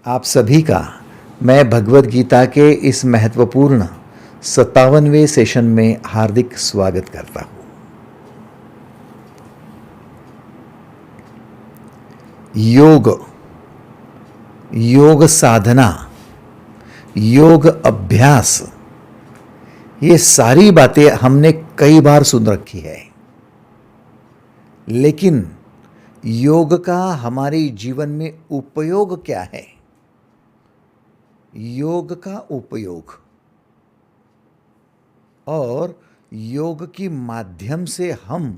आप सभी का मैं भगवत गीता के इस महत्वपूर्ण 57वें सेशन में हार्दिक स्वागत करता हूँ। योग, योग साधना, योग अभ्यास, ये सारी बातें हमने कई बार सुन रखी है, लेकिन योग का हमारे जीवन में उपयोग क्या है? योग का उपयोग और योग के माध्यम से हम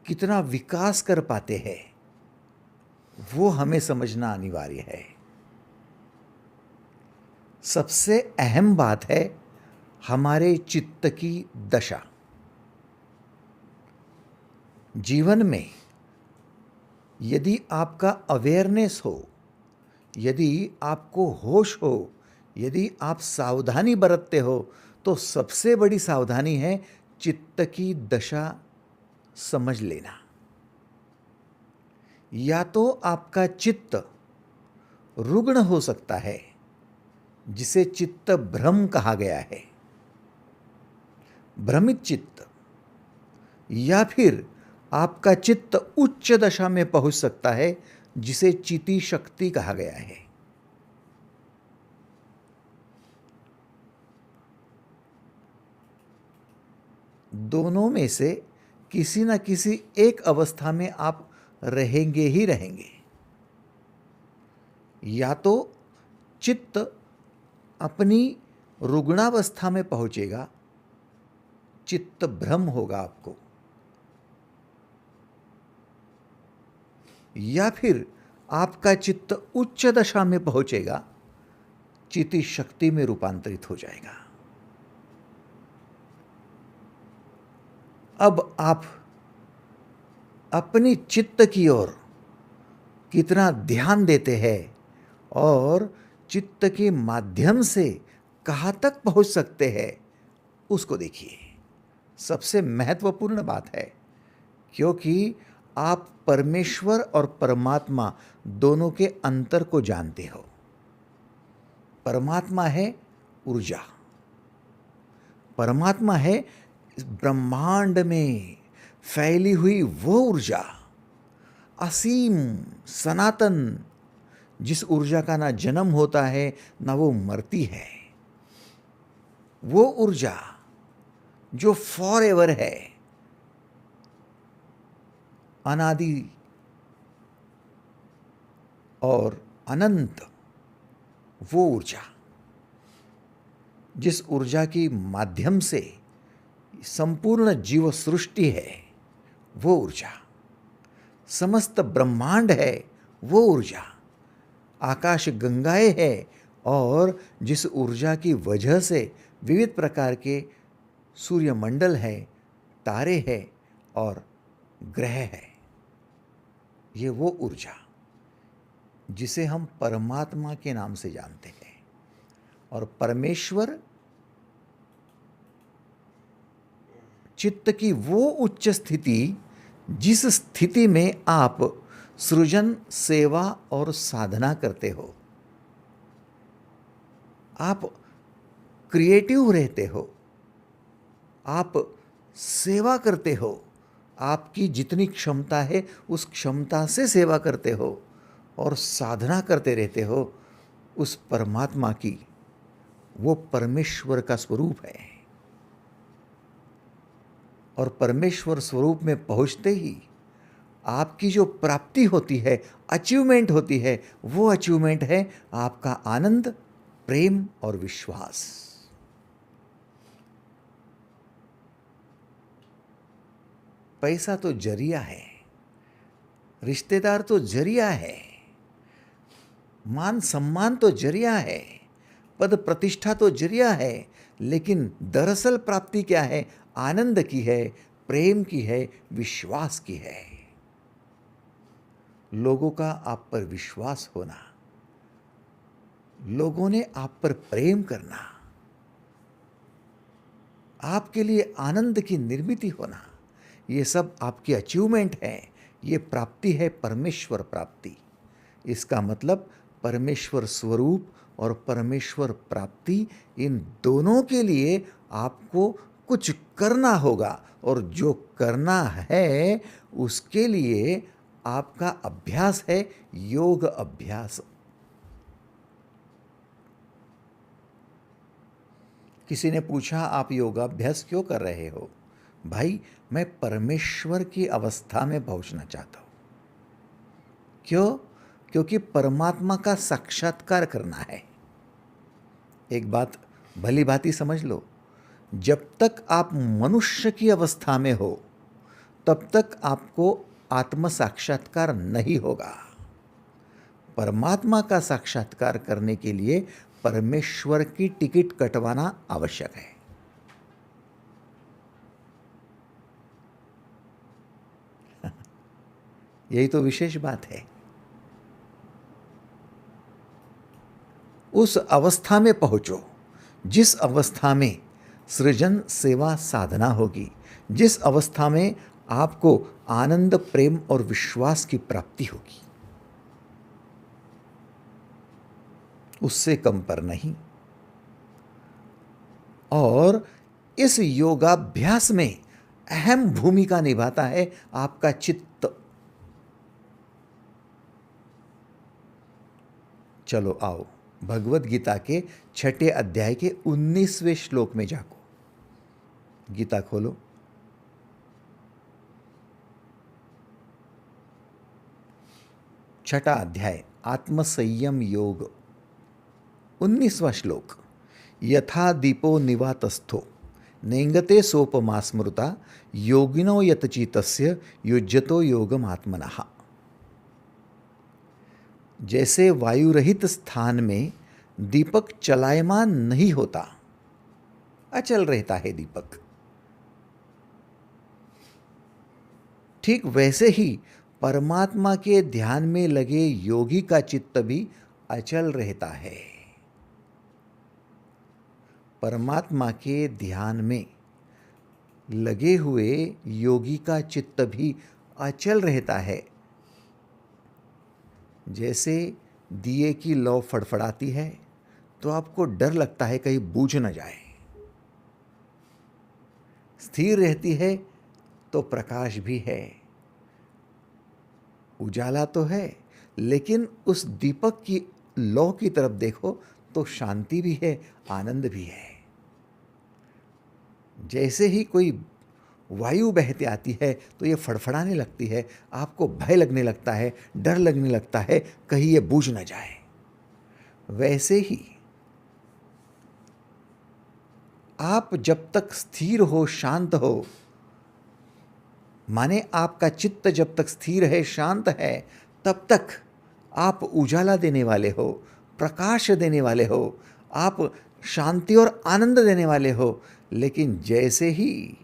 कितना विकास कर पाते हैं, वो हमें समझना अनिवार्य है। सबसे अहम बात है हमारे चित्त की दशा। जीवन में यदि आपका अवेयरनेस हो, यदि आपको होश हो, यदि आप सावधानी बरतते हो, तो सबसे बड़ी सावधानी है चित्त की दशा समझ लेना। या तो आपका चित्त रुग्ण हो सकता है, जिसे चित्त भ्रम कहा गया है, भ्रमित चित्त, या फिर आपका चित्त उच्च दशा में पहुंच सकता है, जिसे चिति शक्ति कहा गया है। दोनों में से किसी न किसी एक अवस्था में आप रहेंगे ही रहेंगे। या तो चित्त अपनी रुग्णावस्था में पहुंचेगा, चित्त भ्रम होगा आपको, या फिर आपका चित्त उच्च दशा में पहुंचेगा, चिति शक्ति में रूपांतरित हो जाएगा। अब आप अपनी चित्त की ओर कितना ध्यान देते हैं और चित्त के माध्यम से कहाँ तक पहुंच सकते हैं, उसको देखिए। सबसे महत्वपूर्ण बात है, क्योंकि आप परमेश्वर और परमात्मा दोनों के अंतर को जानते हो। परमात्मा है ऊर्जा, परमात्मा है इस ब्रह्मांड में फैली हुई वो ऊर्जा, असीम सनातन, जिस ऊर्जा का ना जन्म होता है ना वो मरती है। वो ऊर्जा जो फॉर एवर है, अनादि और अनंत, वो ऊर्जा, जिस ऊर्जा के माध्यम से संपूर्ण जीव सृष्टि है, वो ऊर्जा, समस्त ब्रह्मांड है, वो ऊर्जा, आकाश गंगाएं है, और जिस ऊर्जा की वजह से विविध प्रकार के सूर्यमंडल है, तारे हैं और ग्रह है, ये वो ऊर्जा जिसे हम परमात्मा के नाम से जानते हैं। और परमेश्वर चित्त की वो उच्च स्थिति, जिस स्थिति में आप सृजन, सेवा और साधना करते हो, आप क्रिएटिव रहते हो, आप सेवा करते हो, आपकी जितनी क्षमता है उस क्षमता से सेवा करते हो और साधना करते रहते हो उस परमात्मा की। वो परमेश्वर का स्वरूप है। और परमेश्वर स्वरूप में पहुंचते ही आपकी जो प्राप्ति होती है, अचीवमेंट होती है, वो अचीवमेंट है आपका आनंद, प्रेम और विश्वास। पैसा तो जरिया है, रिश्तेदार तो जरिया है, मान सम्मान तो जरिया है, पद प्रतिष्ठा तो जरिया है, लेकिन दरअसल प्राप्ति क्या है? आनंद की है, प्रेम की है, विश्वास की है। लोगों का आप पर विश्वास होना, लोगों ने आप पर प्रेम करना, आपके लिए आनंद की निर्मिति होना, ये सब आपकी अचीवमेंट है, ये प्राप्ति है परमेश्वर प्राप्ति। इसका मतलब परमेश्वर स्वरूप और परमेश्वर प्राप्ति, इन दोनों के लिए आपको कुछ करना होगा, और जो करना है उसके लिए आपका अभ्यास है योग अभ्यास। किसी ने पूछा, आप योगाभ्यास क्यों कर रहे हो? भाई, मैं परमेश्वर की अवस्था में पहुंचना चाहता हूं। क्यों? क्योंकि परमात्मा का साक्षात्कार करना है। एक बात भली भांति समझ लो, जब तक आप मनुष्य की अवस्था में हो तब तक आपको आत्म साक्षात्कार नहीं होगा। परमात्मा का साक्षात्कार करने के लिए परमेश्वर की टिकट कटवाना आवश्यक है। यही तो विशेष बात है। उस अवस्था में पहुंचो जिस अवस्था में सृजन सेवा साधना होगी, जिस अवस्था में आपको आनंद, प्रेम और विश्वास की प्राप्ति होगी, उससे कम पर नहीं। और इस योगाभ्यास में अहम भूमिका निभाता है आपका चित्त। चलो आओ, भगवत गीता के 6 अध्याय के 19वें श्लोक में जाको। गीता खोलो। छठा अध्याय, आत्मसंयम योग, 19वां श्लोक। यथा दीपो निवातस्थो नेंगते सोपमा स्मृता योगिनो यतचितस्य युज्यतो योगम आत्मनः। जैसे वायु रहित स्थान में दीपक चलायमान नहीं होता, अचल रहता है दीपक, ठीक वैसे ही परमात्मा के ध्यान में लगे योगी का चित्त भी अचल रहता है। परमात्मा के ध्यान में लगे हुए योगी का चित्त भी अचल रहता है। जैसे दिए की लौ फड़फड़ाती है तो आपको डर लगता है कहीं बूझ न जाए, स्थिर रहती है तो प्रकाश भी है, उजाला तो है, लेकिन उस दीपक की लौ की तरफ देखो तो शांति भी है, आनंद भी है। जैसे ही कोई वायु बहती आती है तो ये फड़फड़ाने लगती है, आपको भय लगने लगता है, डर लगने लगता है कहीं ये बूझ न जाए। वैसे ही आप जब तक स्थिर हो, शांत हो, माने आपका चित्त जब तक स्थिर है, शांत है, तब तक आप उजाला देने वाले हो, प्रकाश देने वाले हो, आप शांति और आनंद देने वाले हो। लेकिन जैसे ही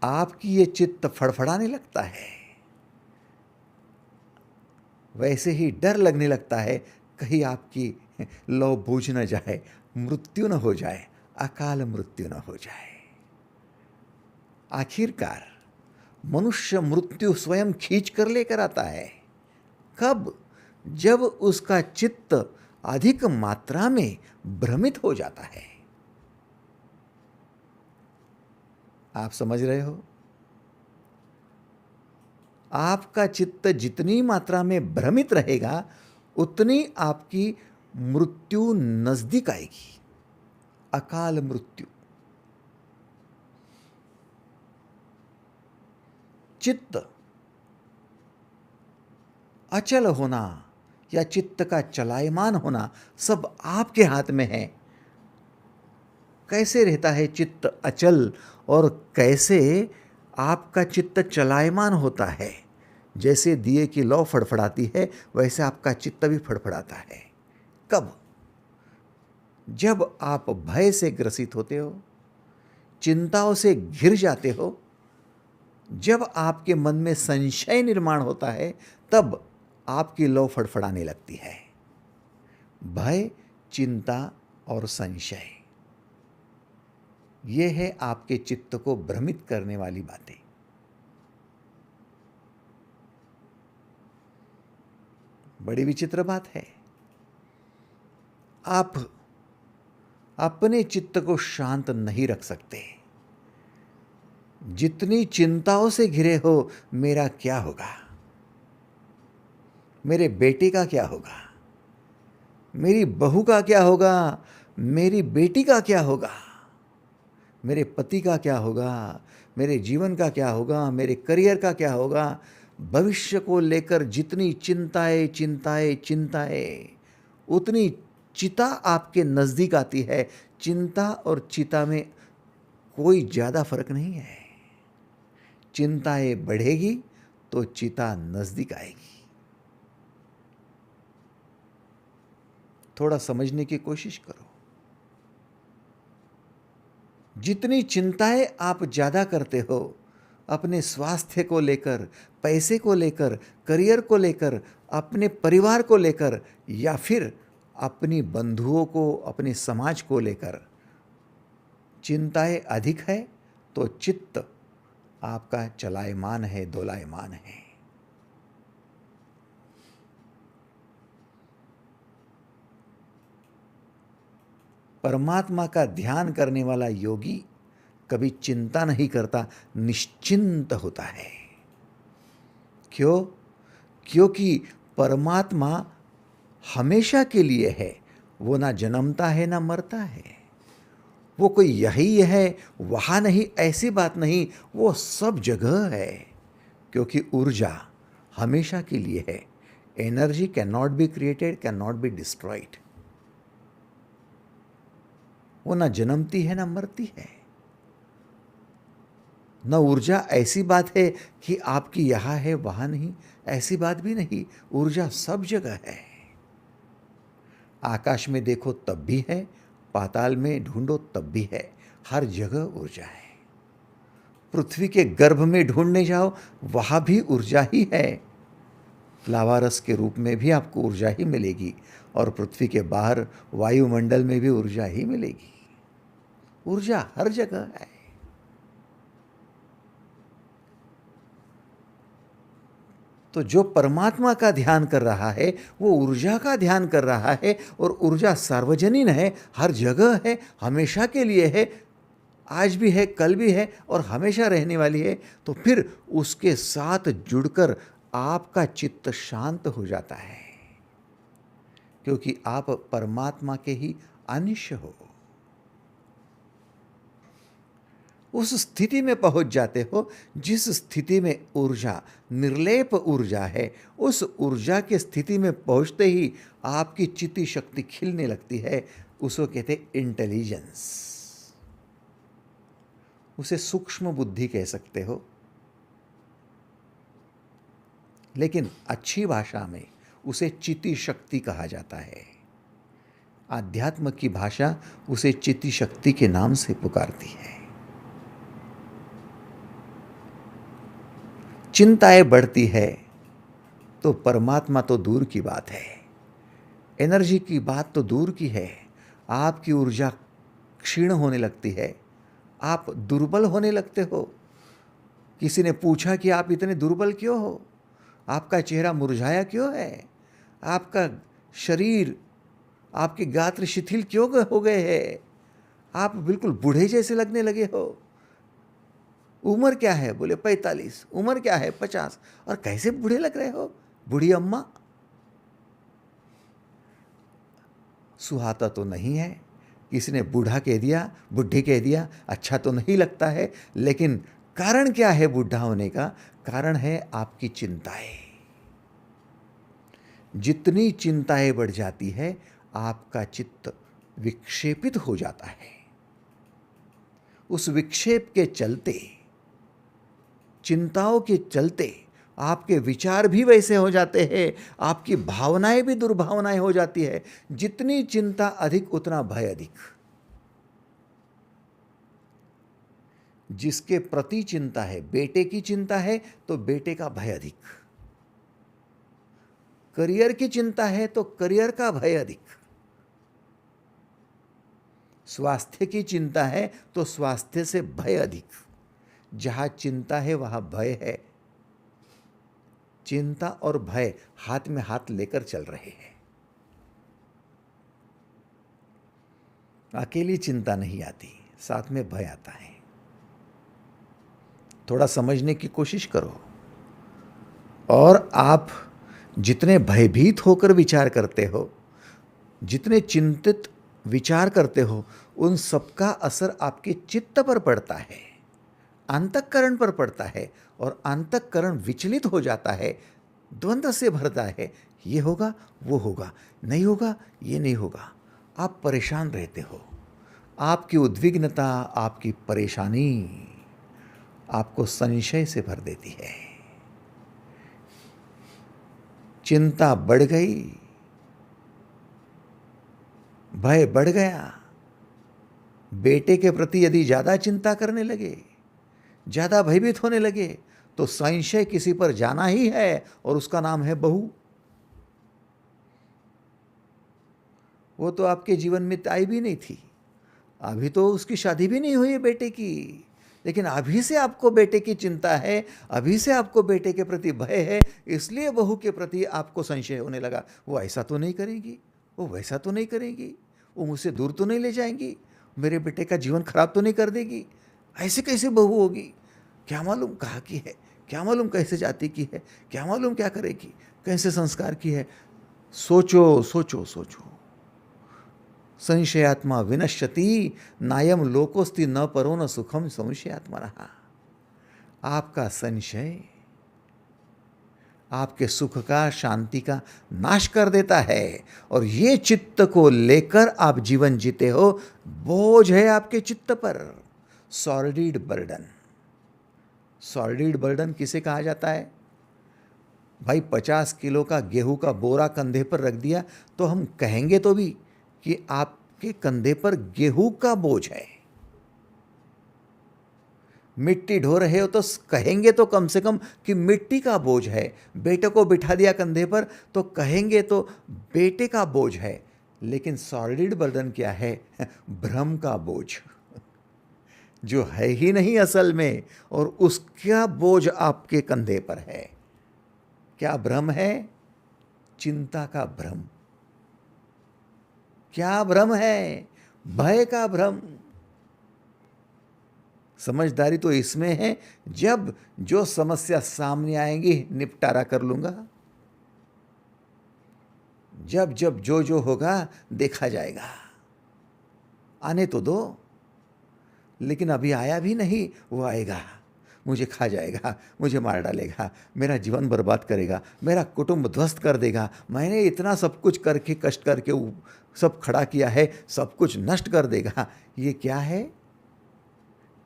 आपकी ये चित्त फड़फड़ाने लगता है, वैसे ही डर लगने लगता है कहीं आपकी लौ बूझ न जाए, मृत्यु न हो जाए, अकाल मृत्यु न हो जाए। आखिरकार मनुष्य मृत्यु स्वयं खींच कर लेकर आता है। कब? जब उसका चित्त अधिक मात्रा में भ्रमित हो जाता है। आप समझ रहे हो? आपका चित्त जितनी मात्रा में भ्रमित रहेगा उतनी आपकी मृत्यु नजदीक आएगी, अकाल मृत्यु। चित्त अचल होना या चित्त का चलायमान होना सब आपके हाथ में है। कैसे रहता है चित्त अचल और कैसे आपका चित्त चलायमान होता है? जैसे दिए की लौ फड़फड़ाती है वैसे आपका चित्त भी फड़फड़ाता है। कब? जब आप भय से ग्रसित होते हो, चिंताओं से घिर जाते हो, जब आपके मन में संशय निर्माण होता है, तब आपकी लौ फड़फड़ाने लगती है। भय, चिंता और संशय, ये है आपके चित्त को भ्रमित करने वाली बातें। बड़ी विचित्र बात है। आप अपने चित्त को शांत नहीं रख सकते। जितनी चिंताओं से घिरे हो, मेरा क्या होगा, मेरे बेटे का क्या होगा, मेरी बहू का क्या होगा, मेरी बेटी का क्या होगा, मेरे पति का क्या होगा, मेरे जीवन का क्या होगा, मेरे करियर का क्या होगा, भविष्य को लेकर जितनी चिंताएं चिंताएं चिंताएं, उतनी चिता आपके नज़दीक आती है। चिंता और चिता में कोई ज़्यादा फर्क नहीं है। चिंताएं बढ़ेगी तो चिता नज़दीक आएगी। थोड़ा समझने की कोशिश करो। जितनी चिंताएं आप ज़्यादा करते हो, अपने स्वास्थ्य को लेकर, पैसे को लेकर, करियर को लेकर, अपने परिवार को लेकर, या फिर अपनी बंधुओं को, अपने समाज को लेकर चिंताएं अधिक है, तो चित्त आपका चलायमान है, दोलायमान है। परमात्मा का ध्यान करने वाला योगी कभी चिंता नहीं करता, निश्चिंत होता है। क्यों? क्योंकि परमात्मा हमेशा के लिए है। वो ना जन्मता है ना मरता है। वो कोई यही है वहाँ नहीं, ऐसी बात नहीं, वो सब जगह है। क्योंकि ऊर्जा हमेशा के लिए है। Energy can not be created, can not be destroyed. वो ना जन्मती है ना मरती है। न ऊर्जा ऐसी बात है कि आपकी यहाँ है वहाँ नहीं, ऐसी बात भी नहीं। ऊर्जा सब जगह है। आकाश में देखो तब भी है, पाताल में ढूंढो तब भी है, हर जगह ऊर्जा है। पृथ्वी के गर्भ में ढूंढने जाओ, वहाँ भी ऊर्जा ही है। लावारस के रूप में भी आपको ऊर्जा ही मिलेगी, और पृथ्वी के बाहर वायुमंडल में भी ऊर्जा ही मिलेगी। ऊर्जा हर जगह है। तो जो परमात्मा का ध्यान कर रहा है वो ऊर्जा का ध्यान कर रहा है, और ऊर्जा सार्वजनीन है, हर जगह है, हमेशा के लिए है, आज भी है, कल भी है और हमेशा रहने वाली है। तो फिर उसके साथ जुड़कर आपका चित्त शांत हो जाता है, क्योंकि आप परमात्मा के ही अंश हो। उस स्थिति में पहुंच जाते हो जिस स्थिति में ऊर्जा निर्लेप ऊर्जा है। उस ऊर्जा की स्थिति में पहुंचते ही आपकी चित्ती शक्ति खिलने लगती है। उसको कहते हैं इंटेलिजेंस। उसे सूक्ष्म बुद्धि कह सकते हो, लेकिन अच्छी भाषा में उसे चित्ती शक्ति कहा जाता है। आध्यात्म की भाषा उसे चित्ती शक्ति के नाम से पुकारती है। चिंताएं बढ़ती है तो परमात्मा तो दूर की बात है, एनर्जी की बात तो दूर की है। आपकी ऊर्जा क्षीण होने लगती है, आप दुर्बल होने लगते हो। किसी ने पूछा कि आप इतने दुर्बल क्यों हो, आपका चेहरा मुरझाया क्यों है, आपका शरीर, आपके गात्र शिथिल क्यों हो गए हैं, आप बिल्कुल बूढ़े जैसे लगने लगे हो। उम्र क्या है? बोले 45। उम्र क्या है? 50। और कैसे बूढ़े लग रहे हो, बूढ़ी अम्मा? सुहाता तो नहीं है। किसी ने बूढ़ा कह दिया, बुढ़ी कह दिया, अच्छा तो नहीं लगता है। लेकिन कारण क्या है बूढ़ा होने का? कारण है आपकी चिंताएं। जितनी चिंताएं बढ़ जाती है, आपका चित्त विक्षेपित हो जाता है। उस विक्षेप के चलते, चिंताओं के चलते आपके विचार भी वैसे हो जाते हैं, आपकी भावनाएं भी दुर्भावनाएं हो जाती है। जितनी चिंता अधिक उतना भय अधिक। जिसके प्रति चिंता है, बेटे की चिंता है तो बेटे का भय अधिक, करियर की चिंता है तो करियर का भय अधिक, स्वास्थ्य की चिंता है तो स्वास्थ्य से भय अधिक। जहां चिंता है वहां भय है। चिंता और भय हाथ में हाथ लेकर चल रहे हैं। अकेली चिंता नहीं आती, साथ में भय आता है। थोड़ा समझने की कोशिश करो। और आप जितने भयभीत होकर विचार करते हो, जितने चिंतित विचार करते हो, उन सबका असर आपके चित्त पर पड़ता है, अंतःकरण पर पड़ता है, और अंतःकरण विचलित हो जाता है, द्वंद्व से भरता है। ये होगा, वो होगा, नहीं होगा, ये नहीं होगा। आप परेशान रहते हो। आपकी उद्विग्नता, आपकी परेशानी आपको संशय से भर देती है। चिंता बढ़ गई, भय बढ़ गया। बेटे के प्रति यदि ज़्यादा चिंता करने लगे, ज़्यादा भयभीत होने लगे, तो संशय किसी पर जाना ही है, और उसका नाम है बहू। वो तो आपके जीवन में आई भी नहीं थी, अभी तो उसकी शादी भी नहीं हुई है बेटे की, लेकिन अभी से आपको बेटे की चिंता है, अभी से आपको बेटे के प्रति भय है, इसलिए बहू के प्रति आपको संशय होने लगा। वो ऐसा तो नहीं करेगी, वो वैसा तो नहीं करेगी, वो मुझसे दूर तो नहीं ले जाएंगी, मेरे बेटे का जीवन खराब तो नहीं कर देगी, ऐसे कैसे बहू होगी, क्या मालूम कहाँ की है, क्या मालूम कैसे जाति की है, क्या मालूम क्या करेगी, कैसे संस्कार की है। सोचो सोचो सोचो। संशयात्मा विनश्यति नायम लोकोस्ति न परो न सुखम संशयात्मनः। आपका संशय आपके सुख का, शांति का नाश कर देता है, और ये चित्त को लेकर आप जीवन जीते हो, बोझ है आपके चित्त पर, सॉलिड बर्डन। सॉलिड बर्डन किसे कहा जाता है? भाई 50 किलो का गेहूं का बोरा कंधे पर रख दिया तो हम कहेंगे तो भी कि आपके कंधे पर गेहूं का बोझ है। मिट्टी ढो रहे हो तो कहेंगे तो कम से कम कि मिट्टी का बोझ है। बेटे को बिठा दिया कंधे पर तो कहेंगे तो बेटे का बोझ है। लेकिन सॉलिड बर्डन क्या है? भ्रम का बोझ, जो है ही नहीं असल में, और उसका बोझ आपके कंधे पर है। क्या भ्रम है? चिंता का भ्रम। क्या भ्रम है? भय का भ्रम। समझदारी तो इसमें है, जब जो समस्या सामने आएंगी निपटारा कर लूंगा, जब जब जो जो होगा देखा जाएगा, आने तो दो। लेकिन अभी आया भी नहीं, वो आएगा, मुझे खा जाएगा, मुझे मार डालेगा, मेरा जीवन बर्बाद करेगा, मेरा कुटुंब ध्वस्त कर देगा। मैंने इतना सब कुछ करके, कष्ट करके सब खड़ा किया है, सब कुछ नष्ट कर देगा। ये क्या है?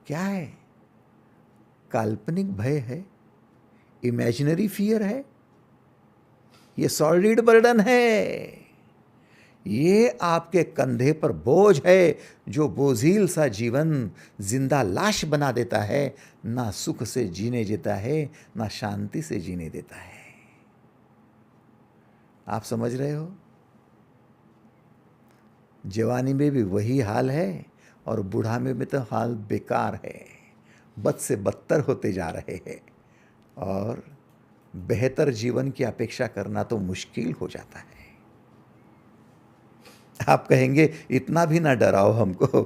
क्या है? काल्पनिक भय है, इमेजिनरी फियर है, ये सॉलिड बर्डन है। ये आपके कंधे पर बोझ है, जो बोझिल सा जीवन जिंदा लाश बना देता है, ना सुख से जीने देता है, ना शांति से जीने देता है। आप समझ रहे हो? जवानी में भी वही हाल है, और बुढ़ा में भी तो हाल बेकार है, बद से बदतर होते जा रहे हैं, और बेहतर जीवन की अपेक्षा करना तो मुश्किल हो जाता है। आप कहेंगे इतना भी ना डराओ हमको।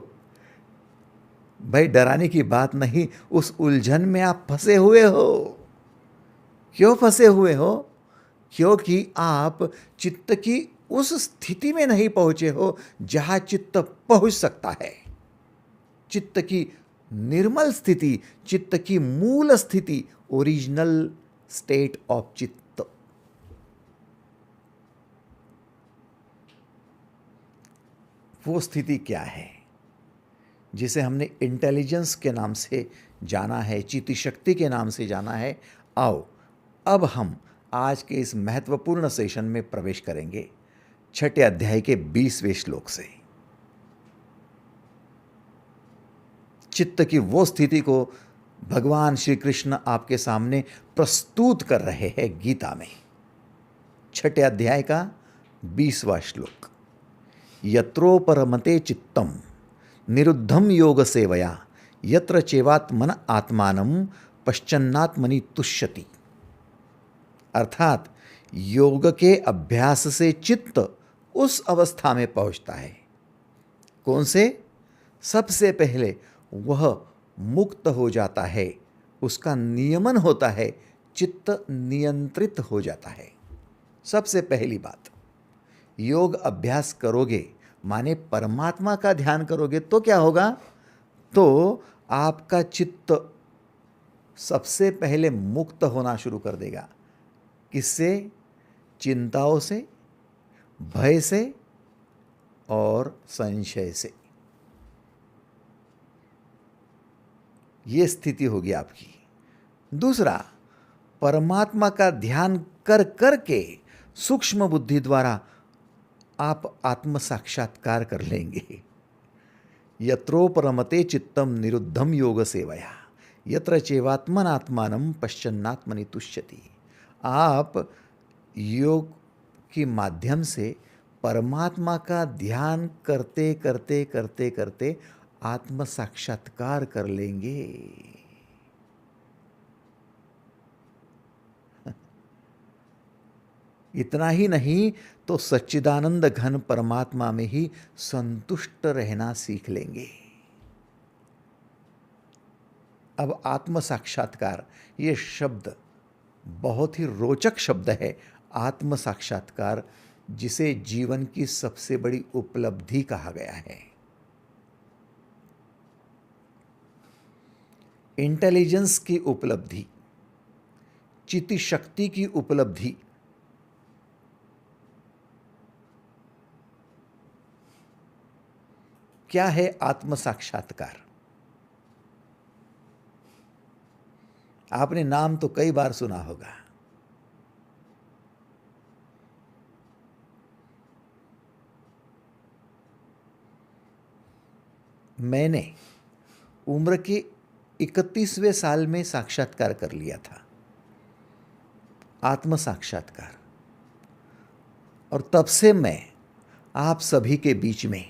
भाई डराने की बात नहीं, उस उलझन में आप फंसे हुए हो। क्यों फंसे हुए हो? क्योंकि आप चित्त की उस स्थिति में नहीं पहुंचे हो जहां चित्त पहुंच सकता है। चित्त की निर्मल स्थिति, चित्त की मूल स्थिति, ओरिजिनल स्टेट ऑफ चित्त। वो स्थिति क्या है जिसे हमने इंटेलिजेंस के नाम से जाना है, चित्त शक्ति के नाम से जाना है। आओ अब हम आज के इस महत्वपूर्ण सेशन में प्रवेश करेंगे, 6 अध्याय के 20वें श्लोक से। चित्त की वो स्थिति को भगवान श्री कृष्ण आपके सामने प्रस्तुत कर रहे हैं गीता में। 6 अध्याय का 20वां श्लोक। यत्रोपरमते चित्तम निरुद्धम योग सेवया यत्र चेवात्मन आत्मानं पश्चन्नात्मनि तुष्यति। अर्थात योग के अभ्यास से चित्त उस अवस्था में पहुंचता है। कौन से? सबसे पहले वह मुक्त हो जाता है, उसका नियमन होता है, चित्त नियंत्रित हो जाता है। सबसे पहली बात, योग अभ्यास करोगे माने परमात्मा का ध्यान करोगे तो क्या होगा? तो आपका चित्त सबसे पहले मुक्त होना शुरू कर देगा। किससे? चिंताओं से, भय से और संशय से। ये स्थिति होगी आपकी। दूसरा, परमात्मा का ध्यान कर कर के सूक्ष्म बुद्धि द्वारा आप आत्म साक्षात्कार कर लेंगे। यत्रोपरमते चित्तम निरुद्धम योग सेवया यत्र चैवात्मनात्मानं पश्यन्नात्मनि तुष्यति। आप योग के माध्यम से परमात्मा का ध्यान करते करते करते करते आत्म साक्षात्कार कर लेंगे। इतना ही नहीं तो सच्चिदानंद घन परमात्मा में ही संतुष्ट रहना सीख लेंगे। अब आत्म साक्षात्कार, ये शब्द बहुत ही रोचक शब्द है। आत्म साक्षात्कार, जिसे जीवन की सबसे बड़ी उपलब्धि कहा गया है। इंटेलिजेंस की उपलब्धि, चित्त शक्ति की उपलब्धि, क्या है आत्म साक्षात्कार? आपने नाम तो कई बार सुना होगा। मैंने उम्र के 31वें साल में साक्षात्कार कर लिया था, आत्म साक्षात्कार। और तब से मैं आप सभी के बीच में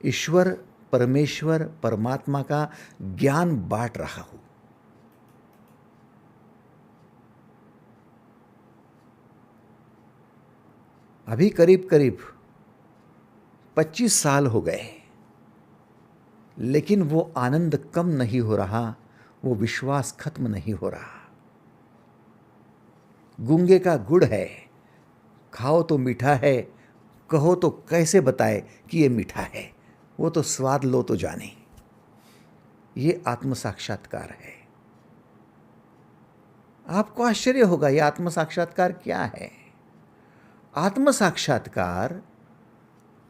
ईश्वर, परमेश्वर, परमात्मा का ज्ञान बांट रहा हूं। अभी करीब करीब 25 साल हो गए, लेकिन वो आनंद कम नहीं हो रहा, वो विश्वास खत्म नहीं हो रहा। गूंगे का गुड़ है, खाओ तो मीठा है, कहो तो कैसे बताए कि ये मीठा है, वो तो स्वाद लो तो जाने। ये आत्म साक्षात्कार है। आपको आश्चर्य होगा, ये आत्म साक्षात्कार क्या है? आत्म साक्षात्कार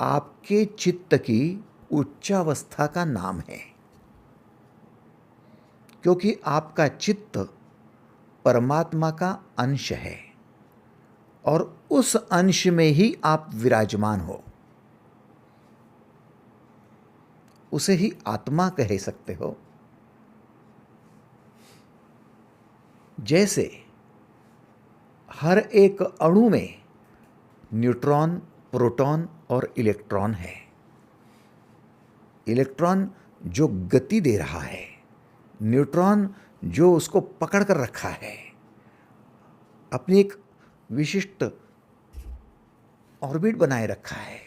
आपके चित्त की उच्चावस्था का नाम है, क्योंकि आपका चित्त परमात्मा का अंश है और उस अंश में ही आप विराजमान हो। उसे ही आत्मा कह सकते हो। जैसे हर एक अणु में न्यूट्रॉन, प्रोटॉन और इलेक्ट्रॉन है। इलेक्ट्रॉन जो गति दे रहा है, न्यूट्रॉन जो उसको पकड़ कर रखा है, अपनी एक विशिष्ट ऑर्बिट बनाए रखा है,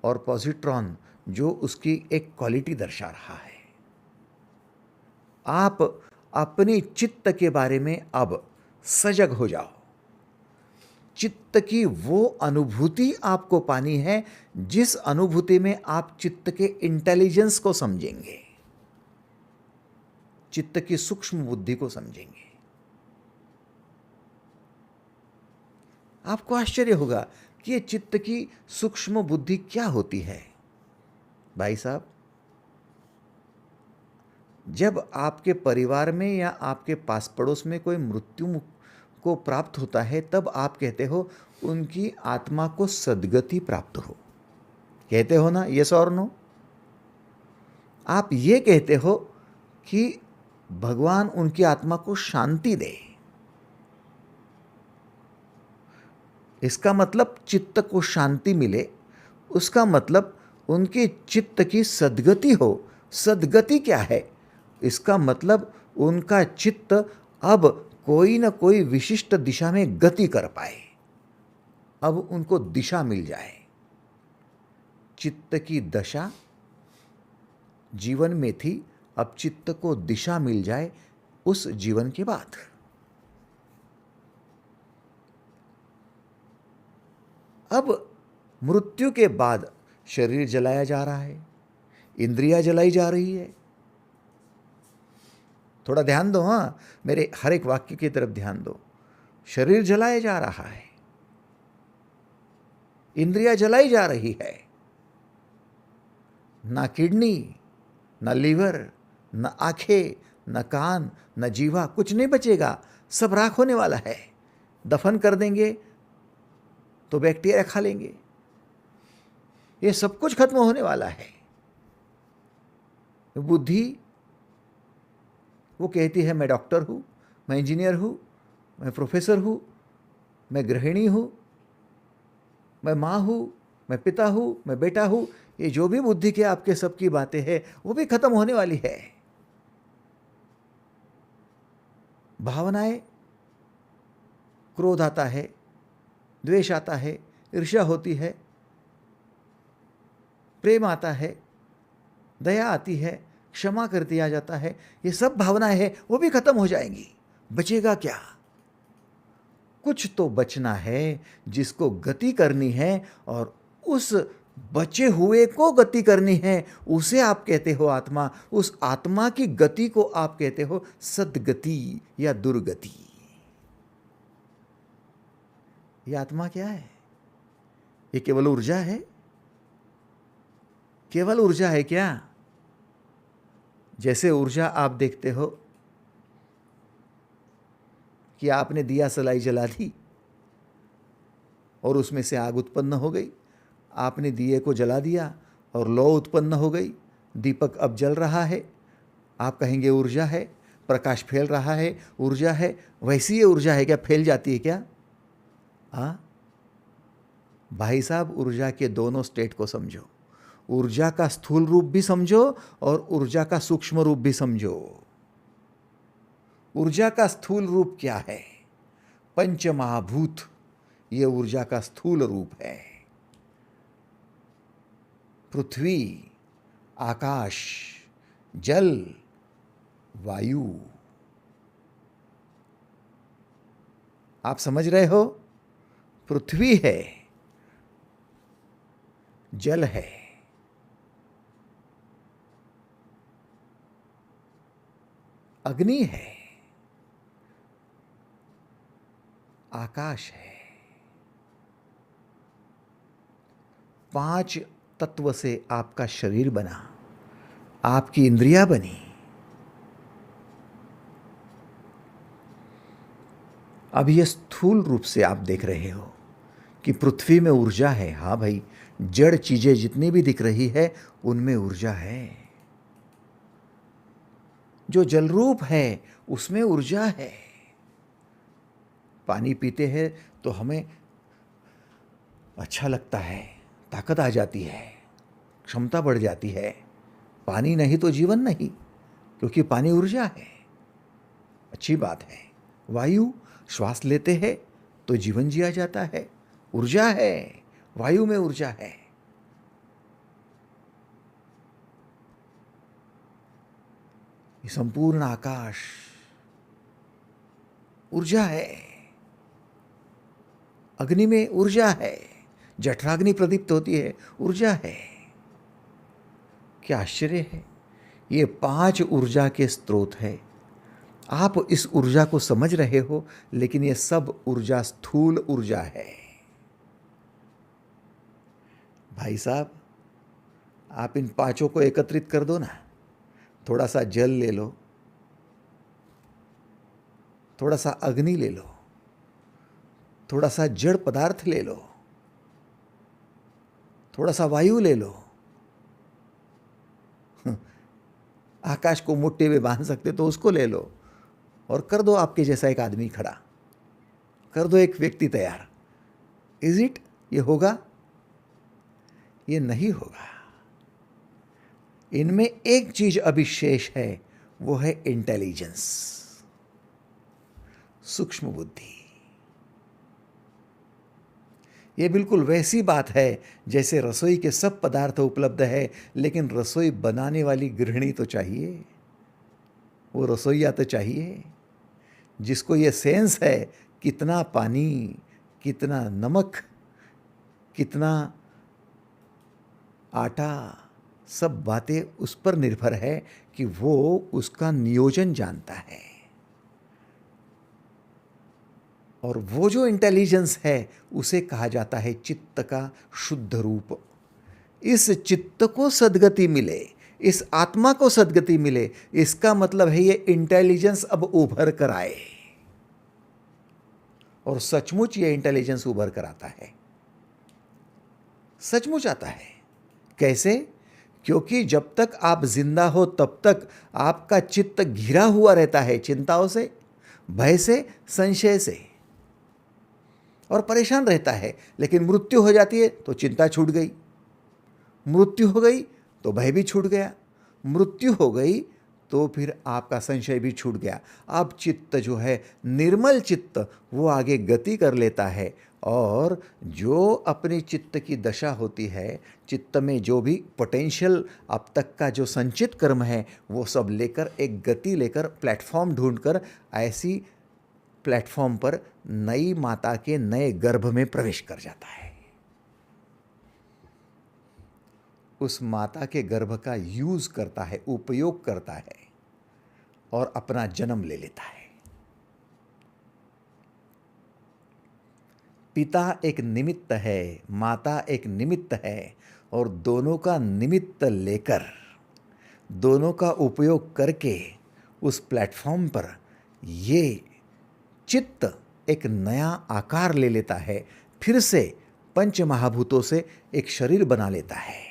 और पॉजिट्रॉन जो उसकी एक क्वालिटी दर्शा रहा है। आप अपने चित्त के बारे में अब सजग हो जाओ। चित्त की वो अनुभूति आपको पानी है जिस अनुभूति में आप चित्त के इंटेलिजेंस को समझेंगे, चित्त की सूक्ष्म बुद्धि को समझेंगे। आपको आश्चर्य होगा कि ये चित्त की सूक्ष्म बुद्धि क्या होती है। भाई साहब, जब आपके परिवार में या आपके पास पड़ोस में कोई मृत्यु को प्राप्त होता है, तब आप कहते हो उनकी आत्मा को सद्गति प्राप्त हो। कहते हो ना, यस और नो? आप ये कहते हो कि भगवान उनकी आत्मा को शांति दे। इसका मतलब चित्त को शांति मिले, उसका मतलब उनके चित्त की सद्गति हो। सद्गति क्या है? इसका मतलब उनका चित्त अब कोई न कोई विशिष्ट दिशा में गति कर पाए। अब उनको दिशा मिल जाए। चित्त की दशा जीवन में थी, अब चित्त को दिशा मिल जाए उस जीवन के बाद। अब मृत्यु के बाद शरीर जलाया जा रहा है, इंद्रियां जलाई जा रही है। थोड़ा ध्यान दो, हाँ, मेरे हर एक वाक्य की तरफ ध्यान दो। शरीर जलाया जा रहा है, इंद्रियां जलाई जा रही है। ना किडनी, ना लीवर, न आंखें, न कान, न जीवा, कुछ नहीं बचेगा, सब राख होने वाला है। दफन कर देंगे तो बैक्टीरिया खा लेंगे, ये सब कुछ खत्म होने वाला है। बुद्धि वो कहती है मैं डॉक्टर हूं, मैं इंजीनियर हूं, मैं प्रोफेसर हूं, मैं गृहिणी हूं, मैं मां हूं, मैं पिता हूं, मैं बेटा हूं। ये जो भी बुद्धि के आपके सबकी बातें हैं वो भी खत्म होने वाली है। भावनाएं, क्रोध आता है, द्वेष आता है, ईर्ष्या होती है, प्रेम आता है, दया आती है, क्षमा कर दिया जाता है, ये सब भावनाएं हैं वो भी खत्म हो जाएंगी। बचेगा क्या? कुछ तो बचना है जिसको गति करनी है, और उस बचे हुए को गति करनी है, उसे आप कहते हो आत्मा। उस आत्मा की गति को आप कहते हो सद्गति या दुर्गति। ये आत्मा क्या है? ये केवल ऊर्जा है? केवल ऊर्जा है क्या? जैसे ऊर्जा आप देखते हो कि आपने दिया सलाई जला दी और उसमें से आग उत्पन्न हो गई, आपने दिए को जला दिया और लौ उत्पन्न हो गई, दीपक अब जल रहा है, आप कहेंगे ऊर्जा है, प्रकाश फैल रहा है, ऊर्जा है। वैसी ये ऊर्जा है क्या? फैल जाती है क्या? भाई साहब, ऊर्जा के दोनों स्टेट को समझो। ऊर्जा का स्थूल रूप भी समझो और ऊर्जा का सूक्ष्म रूप भी समझो। ऊर्जा का स्थूल रूप क्या है? पंच महाभूत, ये ऊर्जा का स्थूल रूप है। पृथ्वी, आकाश, जल, वायु। आप समझ रहे हो? पृथ्वी है, जल है, अग्नि है, आकाश है। 5 तत्व से आपका शरीर बना, आपकी इंद्रियां बनी। अब यह स्थूल रूप से आप देख रहे हो कि पृथ्वी में ऊर्जा है। हाँ भाई, जड़ चीजें जितनी भी दिख रही है उनमें ऊर्जा है। जो जल रूप है उसमें ऊर्जा है। पानी पीते हैं तो हमें अच्छा लगता है, ताकत आ जाती है, क्षमता बढ़ जाती है। पानी नहीं तो जीवन नहीं, क्योंकि पानी ऊर्जा है। अच्छी बात है। वायु, श्वास लेते हैं तो जीवन जिया जाता है, ऊर्जा है, वायु में ऊर्जा है। ये संपूर्ण आकाश ऊर्जा है। अग्नि में ऊर्जा है, जठराग्नि प्रदीप्त होती है, ऊर्जा है। क्या आश्चर्य है! ये 5 ऊर्जा के स्रोत है। आप इस ऊर्जा को समझ रहे हो, लेकिन ये सब ऊर्जा स्थूल ऊर्जा है। भाई साहब, आप इन 5 को एकत्रित कर दो ना। थोड़ा सा जल ले लो, थोड़ा सा अग्नि ले लो, थोड़ा सा जड़ पदार्थ ले लो, थोड़ा सा वायु ले लो। आकाश को मुट्ठी में बांध सकते तो उसको ले लो, और कर दो आपके जैसा एक आदमी खड़ा, कर दो एक व्यक्ति तैयार। Is it? ये होगा? ये नहीं होगा। इनमें एक चीज अभी शेष है, वो है इंटेलिजेंस, सूक्ष्म बुद्धि। ये बिल्कुल वैसी बात है जैसे रसोई के सब पदार्थ उपलब्ध है, लेकिन रसोई बनाने वाली गृहिणी तो चाहिए, वो रसोईया तो चाहिए जिसको ये सेंस है कितना पानी, कितना नमक, कितना आटा, सब बातें उस पर निर्भर है कि वो उसका नियोजन जानता है। और वो जो इंटेलिजेंस है उसे कहा जाता है चित्त का शुद्ध रूप। इस चित्त को सद्गति मिले, इस आत्मा को सद्गति मिले, इसका मतलब है ये इंटेलिजेंस अब उभर कर आए। और सचमुच ये इंटेलिजेंस उभर कर आता है, सचमुच आता है। कैसे? क्योंकि जब तक आप जिंदा हो तब तक आपका चित्त घिरा हुआ रहता है चिंताओं से, भय से, संशय से, और परेशान रहता है। लेकिन मृत्यु हो जाती है तो चिंता छूट गई, मृत्यु हो गई तो भय भी छूट गया, मृत्यु हो गई तो फिर आपका संशय भी छूट गया। अब चित्त जो है, निर्मल चित्त, वो आगे गति कर लेता है। और जो अपनी चित्त की दशा होती है, चित्त में जो भी पोटेंशियल अब तक का जो संचित कर्म है, वो सब लेकर एक गति लेकर प्लेटफॉर्म ढूंढकर ऐसी प्लेटफॉर्म पर नई माता के नए गर्भ में प्रवेश कर जाता है। उस माता के गर्भ का यूज करता है, उपयोग करता है और अपना जन्म ले लेता है। पिता एक निमित्त है, माता एक निमित्त है, और दोनों का निमित्त लेकर, दोनों का उपयोग करके उस प्लेटफॉर्म पर ये चित्त एक नया आकार ले लेता है, फिर से पंच महाभूतों से एक शरीर बना लेता है।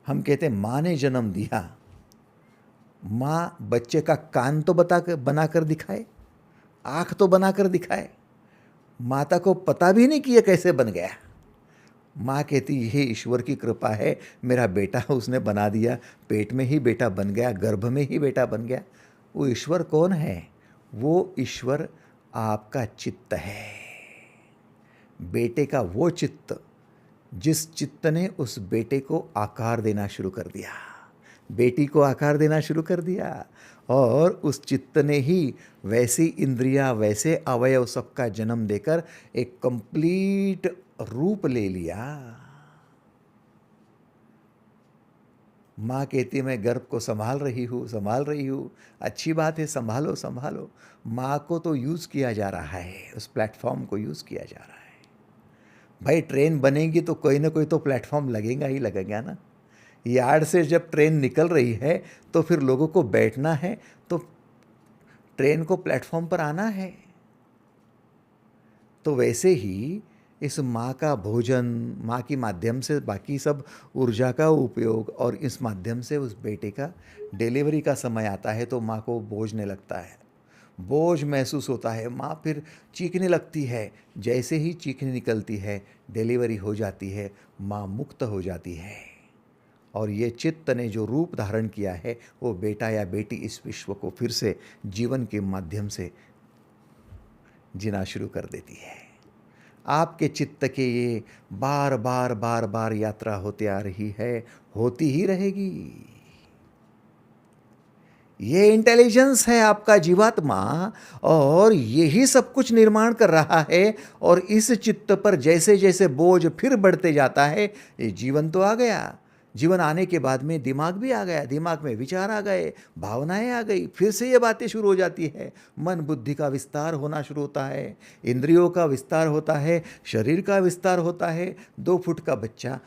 हम कहते हैं माँ ने जन्म दिया, माँ बच्चे का कान तो बनाकर दिखाए, आँख तो बनाकर दिखाए। माता को पता भी नहीं कि ये कैसे बन गया। माँ कहती ये ईश्वर की कृपा है, मेरा बेटा उसने बना दिया, पेट में ही बेटा बन गया, गर्भ में ही बेटा बन गया। वो ईश्वर कौन है? वो ईश्वर आपका चित्त है, बेटे का वो चित्त जिस चित्त ने उस बेटे को आकार देना शुरू कर दिया, बेटी को आकार देना शुरू कर दिया, और उस चित्त ने ही वैसी इंद्रियां, वैसे अवयव सबका जन्म देकर एक कंप्लीट रूप ले लिया। माँ कहती मैं गर्भ को संभाल रही हूँ, अच्छी बात है, संभालो संभालो। माँ को तो यूज़ किया जा रहा है, उस प्लेटफॉर्म को यूज़ किया जा रहा है। भाई ट्रेन बनेगी तो कोई ना कोई तो प्लेटफॉर्म लगेगा ही लगेगा ना। यार्ड से जब ट्रेन निकल रही है तो फिर लोगों को बैठना है, तो ट्रेन को प्लेटफॉर्म पर आना है। तो वैसे ही इस माँ का भोजन, माँ के माध्यम से बाकी सब ऊर्जा का उपयोग, और इस माध्यम से उस बेटे का डिलीवरी का समय आता है तो माँ को बोझने लगता है, बोझ महसूस होता है, माँ फिर चीखने लगती है। जैसे ही चीखने निकलती है, डिलीवरी हो जाती है, माँ मुक्त हो जाती है, और ये चित्त ने जो रूप धारण किया है, वो बेटा या बेटी इस विश्व को फिर से जीवन के माध्यम से जीना शुरू कर देती है। आपके चित्त के ये बार बार बार बार यात्रा होती आ रही है, होती ही रहेगी। ये इंटेलिजेंस है आपका जीवात्मा, और यही सब कुछ निर्माण कर रहा है। और इस चित्त पर जैसे जैसे बोझ फिर बढ़ते जाता है, ये जीवन तो आ गया, जीवन आने के बाद में दिमाग भी आ गया, दिमाग में विचार आ गए, भावनाएं आ गई, फिर से ये बातें शुरू हो जाती है। मन बुद्धि का विस्तार होना शुरू होता है, इंद्रियों का विस्तार होता है, शरीर का विस्तार होता है। 2 फुट का बच्चा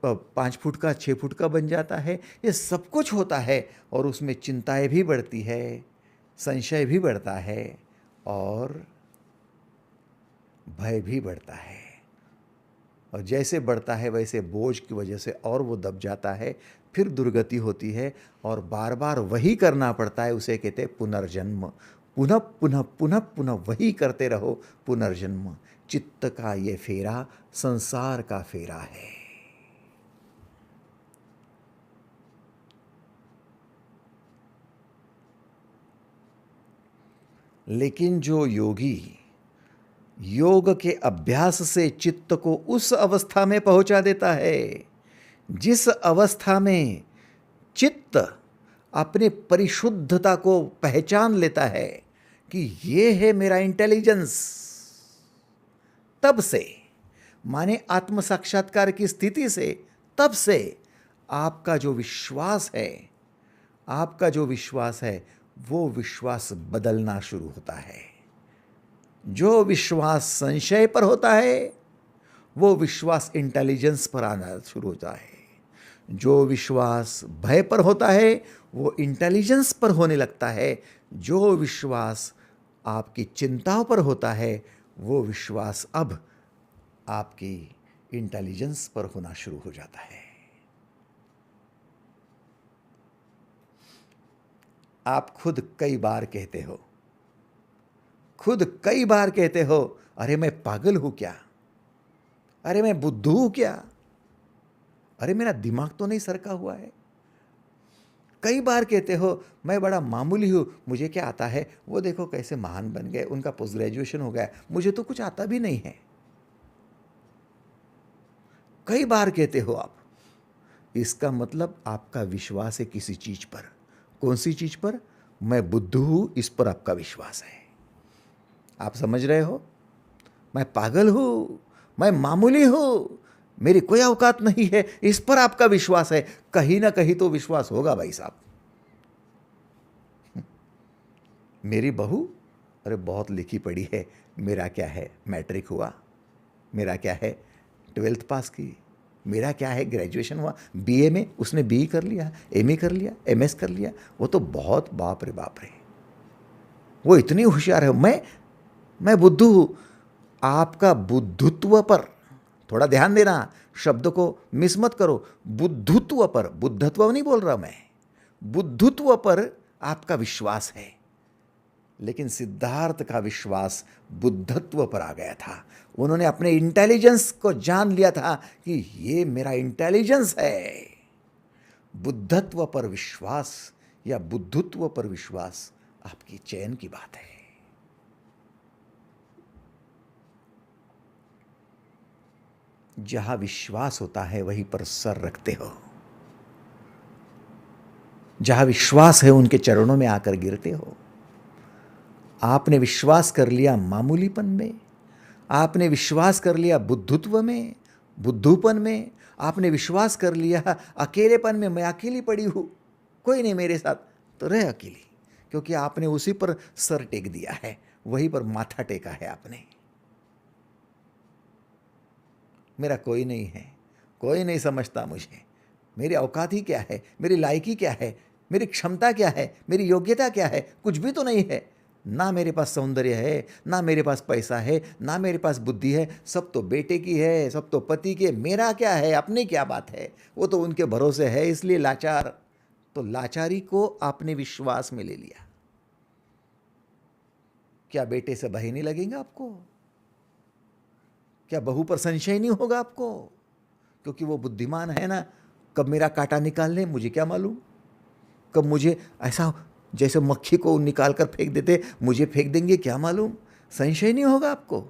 5 फुट का, 6 फुट का बन जाता है। ये सब कुछ होता है, और उसमें चिंताएं भी बढ़ती है, संशय भी बढ़ता है, और भय भी बढ़ता है। और जैसे बढ़ता है वैसे बोझ की वजह से और वो दब जाता है, फिर दुर्गति होती है, और बार बार वही करना पड़ता है। उसे कहते हैं पुनर्जन्म। पुनः पुनः पुनः पुनः वही करते रहो, पुनर्जन्म। चित्त का ये फेरा संसार का फेरा है। लेकिन जो योगी योग के अभ्यास से चित्त को उस अवस्था में पहुंचा देता है जिस अवस्था में चित्त अपने परिशुद्धता को पहचान लेता है कि ये है मेरा इंटेलिजेंस। तब से, माने आत्म साक्षात्कार की स्थिति से, तब से आपका जो विश्वास है, आपका जो विश्वास है, वो विश्वास बदलना शुरू होता है। जो विश्वास संशय पर होता है वो विश्वास इंटेलिजेंस पर आना शुरू होता है। जो विश्वास भय पर होता है वो इंटेलिजेंस पर होने लगता है। जो विश्वास आपकी चिंताओं पर होता है वो विश्वास अब आपकी इंटेलिजेंस पर होना शुरू हो जाता है। आप खुद कई बार कहते हो, अरे मैं पागल हूं क्या, अरे मैं बुद्धू हूं क्या, अरे मेरा दिमाग तो नहीं सरका हुआ है। कई बार कहते हो मैं बड़ा मामूली हूं, मुझे क्या आता है, वो देखो कैसे महान बन गए, उनका पोस्ट ग्रेजुएशन हो गया, मुझे तो कुछ आता भी नहीं है। कई बार कहते हो आप। इसका मतलब आपका विश्वास है किसी चीज पर। कौन सी चीज पर? मैं बुद्धू हूं, इस पर आपका विश्वास है। आप समझ रहे हो? मैं पागल हूं, मैं मामूली हूं, मेरी कोई औकात नहीं है, इस पर आपका विश्वास है। कहीं ना कहीं तो विश्वास होगा भाई साहब। मेरी बहू, अरे बहुत लिखी पढ़ी है, मेरा क्या है, मैट्रिक हुआ, मेरा क्या है, 12th पास की, मेरा क्या है, ग्रेजुएशन हुआ, बीए में उसने बीई कर लिया, एमए कर लिया, एमएस कर लिया, वो तो बहुत बाप रे बाप रे, वो इतनी होशियार है। मैं बुद्धू हूं। आपका बुद्धत्व पर थोड़ा ध्यान देना, शब्द को मिस मत करो। बुद्धत्व पर, बुद्धत्व नहीं बोल रहा मैं, बुद्धत्व पर आपका विश्वास है। लेकिन सिद्धार्थ का विश्वास बुद्धत्व पर आ गया था। उन्होंने अपने इंटेलिजेंस को जान लिया था कि ये मेरा इंटेलिजेंस है। बुद्धत्व पर विश्वास या बुद्धत्व पर विश्वास आपकी चयन की बात है। जहां विश्वास होता है वहीं पर सर रखते हो। जहां विश्वास है उनके चरणों में आकर गिरते हो। आपने विश्वास कर लिया मामूलीपन में, आपने विश्वास कर लिया बुद्धत्व में, बुद्धूपन में, आपने विश्वास कर लिया अकेलेपन में, मैं अकेली पड़ी हूं, कोई नहीं मेरे साथ, तो रहे अकेली, क्योंकि आपने उसी पर सर टेक दिया है, वहीं पर माथा टेका है आपने। मेरा कोई नहीं है, कोई नहीं समझता मुझे, मेरी औकात ही क्या है, मेरी लायकी क्या है, मेरी क्षमता क्या है, मेरी योग्यता क्या है, कुछ भी तो नहीं है। ना मेरे पास सौंदर्य है, ना मेरे पास पैसा है, ना मेरे पास बुद्धि है, सब तो बेटे की है, सब तो पति के, मेरा क्या है, अपनी क्या बात है, वो तो उनके भरोसे है, इसलिए लाचार। तो लाचारी को आपने विश्वास में ले लिया। क्या बेटे से भय नहीं लगेगा आपको? क्या बहू पर संशय नहीं होगा आपको? क्योंकि वो बुद्धिमान है ना। कब मेरा कांटा निकाल ले मुझे क्या मालूम, कब मुझे ऐसा जैसे मक्खी को निकाल कर फेंक देते मुझे फेंक देंगे क्या मालूम। संशय नहीं होगा आपको।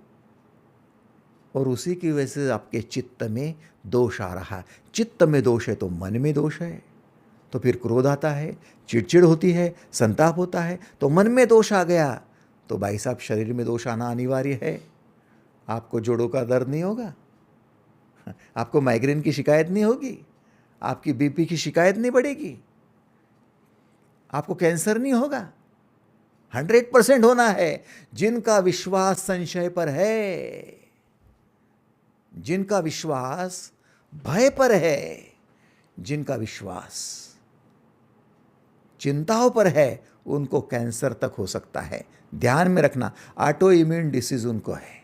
और उसी की वजह से आपके चित्त में दोष आ रहा है। चित्त में दोष है तो मन में दोष है, तो फिर क्रोध आता है, चिड़चिड़ होती है, संताप होता है। तो मन में दोष आ गया तो भाई साहब शरीर में दोष आना अनिवार्य है। आपको जोड़ों का दर्द नहीं होगा, आपको माइग्रेन की शिकायत नहीं होगी, आपकी बीपी की शिकायत नहीं बढ़ेगी, आपको कैंसर नहीं होगा। 100% होना है। जिनका विश्वास संशय पर है, जिनका विश्वास भय पर है, जिनका विश्वास चिंताओं पर है, उनको कैंसर तक हो सकता है। ध्यान में रखना, ऑटो इम्यून डिसीज उनको है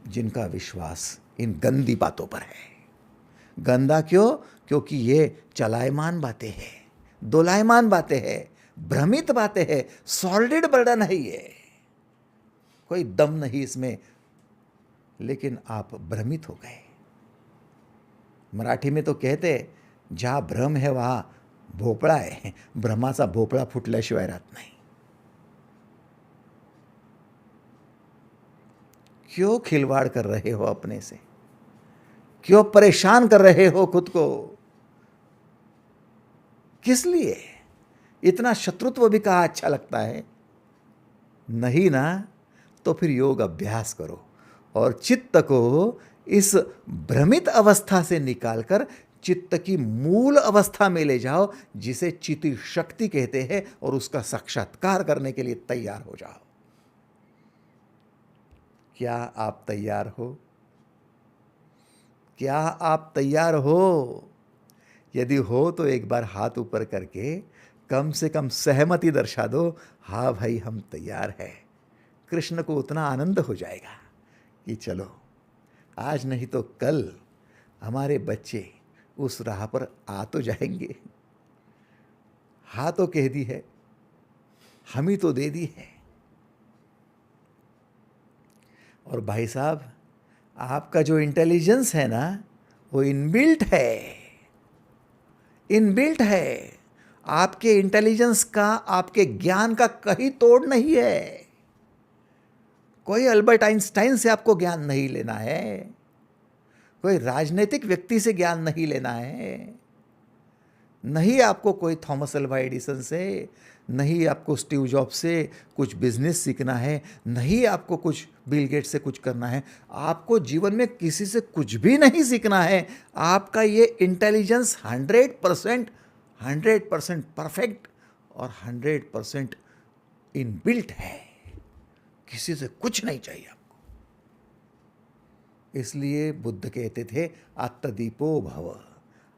जिनका विश्वास इन गंदी बातों पर है। गंदा क्यों? क्योंकि ये चलायमान बातें हैं, दोलायमान बातें हैं, भ्रमित बातें हैं, सॉलिड बर्डन है ये, कोई दम नहीं इसमें, लेकिन आप भ्रमित हो गए। मराठी में तो कहते जहां भ्रम है वहां भोपळा आहे, भ्रमाचा भोपळा फुटल्याशिवाय राहत नाही। क्यों खिलवाड़ कर रहे हो अपने से? क्यों परेशान कर रहे हो खुद को? किस लिए? इतना शत्रुत्व भी कहाँ अच्छा लगता है? नहीं ना, तो फिर योग अभ्यास करो और चित्त को इस भ्रमित अवस्था से निकालकर चित्त की मूल अवस्था में ले जाओ, जिसे चिति शक्ति कहते हैं, और उसका साक्षात्कार करने के लिए तैयार हो जाओ। क्या आप तैयार हो? क्या आप तैयार हो? यदि हो तो एक बार हाथ ऊपर करके कम से कम सहमति दर्शा दो, हाँ भाई हम तैयार हैं। कृष्ण को उतना आनंद हो जाएगा कि चलो आज नहीं तो कल हमारे बच्चे उस राह पर आ तो जाएंगे। हाँ तो कह दी है, हम ही तो दे दी है। और भाई साहब, आपका जो इंटेलिजेंस है ना, वो इनबिल्ट है, इनबिल्ट है। आपके इंटेलिजेंस का, आपके ज्ञान का कहीं तोड़ नहीं है। कोई अल्बर्ट आइंस्टाइन से आपको ज्ञान नहीं लेना है, कोई राजनीतिक व्यक्ति से ज्ञान नहीं लेना है, नहीं आपको कोई थॉमस अल्वा एडिसन से, नहीं आपको स्टीव जॉब्स से कुछ बिजनेस सीखना है, नहीं आपको कुछ बिल गेट्स से कुछ करना है। आपको जीवन में किसी से कुछ भी नहीं सीखना है। आपका ये इंटेलिजेंस 100% परफेक्ट और 100% इनबिल्ट है। किसी से कुछ नहीं चाहिए आपको। इसलिए बुद्ध कहते थे, आत्मदीपो भव,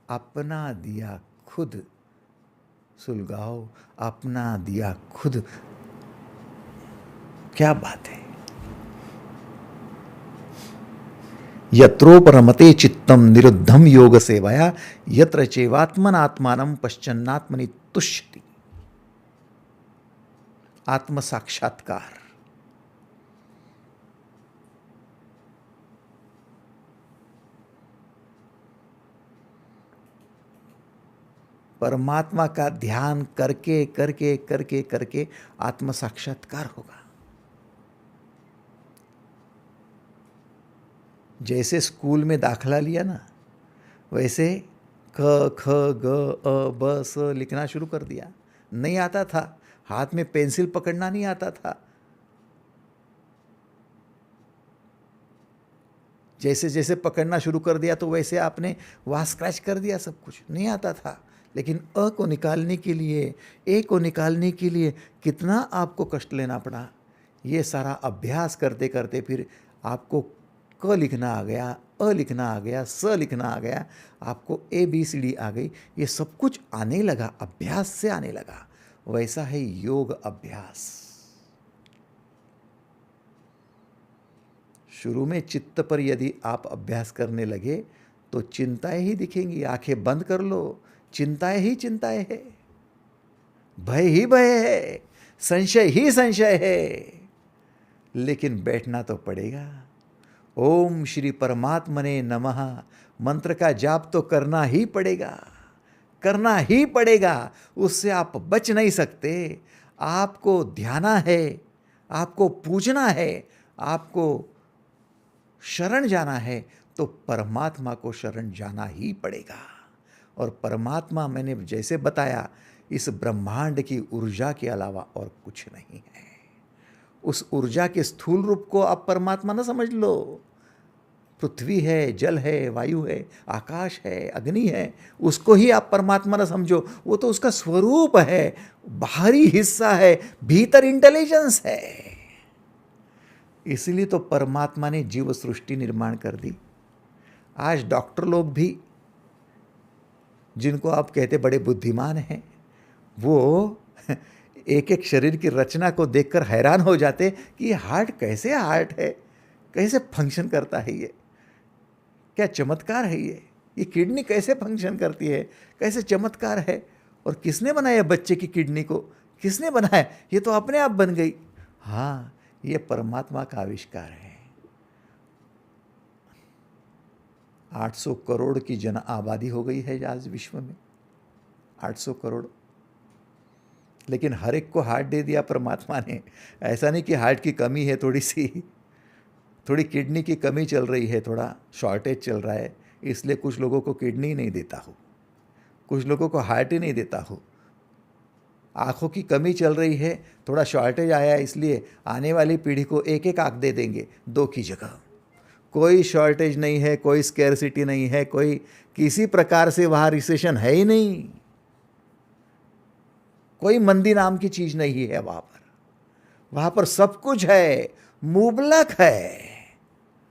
अपना दिया खुद सुलगाओ, अपना दिया खुद। क्या बात है। यत्रोपरमते चित्तम निरुद्धम योग सेवया, यत्र चैवात्मनात्मानं पश्चन्नात्मनि तुष्यति। आत्म साक्षात्कार। परमात्मा का ध्यान करके करके करके करके आत्म साक्षात्कार होगा। जैसे स्कूल में दाखला लिया ना, वैसे क ख ग अ ब स लिखना शुरू कर दिया। नहीं आता था, हाथ में पेंसिल पकड़ना नहीं आता था। जैसे जैसे पकड़ना शुरू कर दिया तो वैसे आपने वहाँ स्क्रैच कर दिया, सब कुछ नहीं आता था। लेकिन अ को निकालने के लिए, ए को निकालने के लिए कितना आपको कष्ट लेना पड़ा। ये सारा अभ्यास करते करते फिर आपको क लिखना आ गया, अ लिखना आ गया, स लिखना आ गया, आपको ABCD आ गई। ये सब कुछ आने लगा, अभ्यास से आने लगा। वैसा है योग अभ्यास। शुरू में चित्त पर यदि आप अभ्यास करने लगे तो चिंताएं ही दिखेंगी। आंखें बंद कर लो, चिंताएं ही चिंताएं है, भय ही भय है, संशय ही संशय है। लेकिन बैठना तो पड़ेगा। ओम श्री परमात्मने नमः मंत्र का जाप तो करना ही पड़ेगा, करना ही पड़ेगा। उससे आप बच नहीं सकते। आपको ध्याना है, आपको पूजना है, आपको शरण जाना है, तो परमात्मा को शरण जाना ही पड़ेगा। और परमात्मा, मैंने जैसे बताया, इस ब्रह्मांड की ऊर्जा के अलावा और कुछ नहीं है। उस ऊर्जा के स्थूल रूप को आप परमात्मा न समझ लो। पृथ्वी है, जल है, वायु है, आकाश है, अग्नि है, उसको ही आप परमात्मा न समझो। वो तो उसका स्वरूप है, बाहरी हिस्सा है, भीतर इंटेलिजेंस है। इसलिए तो परमात्मा ने जीव सृष्टि निर्माण कर दी। आज डॉक्टर लोग भी, जिनको आप कहते बड़े बुद्धिमान हैं, वो एक एक शरीर की रचना को देखकर हैरान हो जाते कि ये हार्ट कैसे हार्ट है, कैसे फंक्शन करता है, ये क्या चमत्कार है, ये किडनी कैसे फंक्शन करती है, कैसे चमत्कार है। और किसने बनाया बच्चे की किडनी को? किसने बनाया? ये तो अपने आप बन गई। हाँ, ये परमात्मा का आविष्कार है। 800 करोड़ की जन आबादी हो गई है आज विश्व में, 800 करोड़। लेकिन हर एक को हार्ट दे दिया परमात्मा ने। ऐसा नहीं कि हार्ट की कमी है थोड़ी सी, थोड़ी किडनी की कमी चल रही है, थोड़ा शॉर्टेज चल रहा है, इसलिए कुछ लोगों को किडनी ही नहीं देता हो, कुछ लोगों को हार्ट ही नहीं देता हो। आँखों की कमी चल रही है, थोड़ा शॉर्टेज आया है, इसलिए आने वाली पीढ़ी को एक एक आँख दे देंगे, दो की जगह। कोई शॉर्टेज नहीं है, कोई स्केर्सिटी नहीं है, कोई किसी प्रकार से वहाँ रिसेशन है ही नहीं, कोई मंदी नाम की चीज़ नहीं है वहाँ पर सब कुछ है, मुबलक है,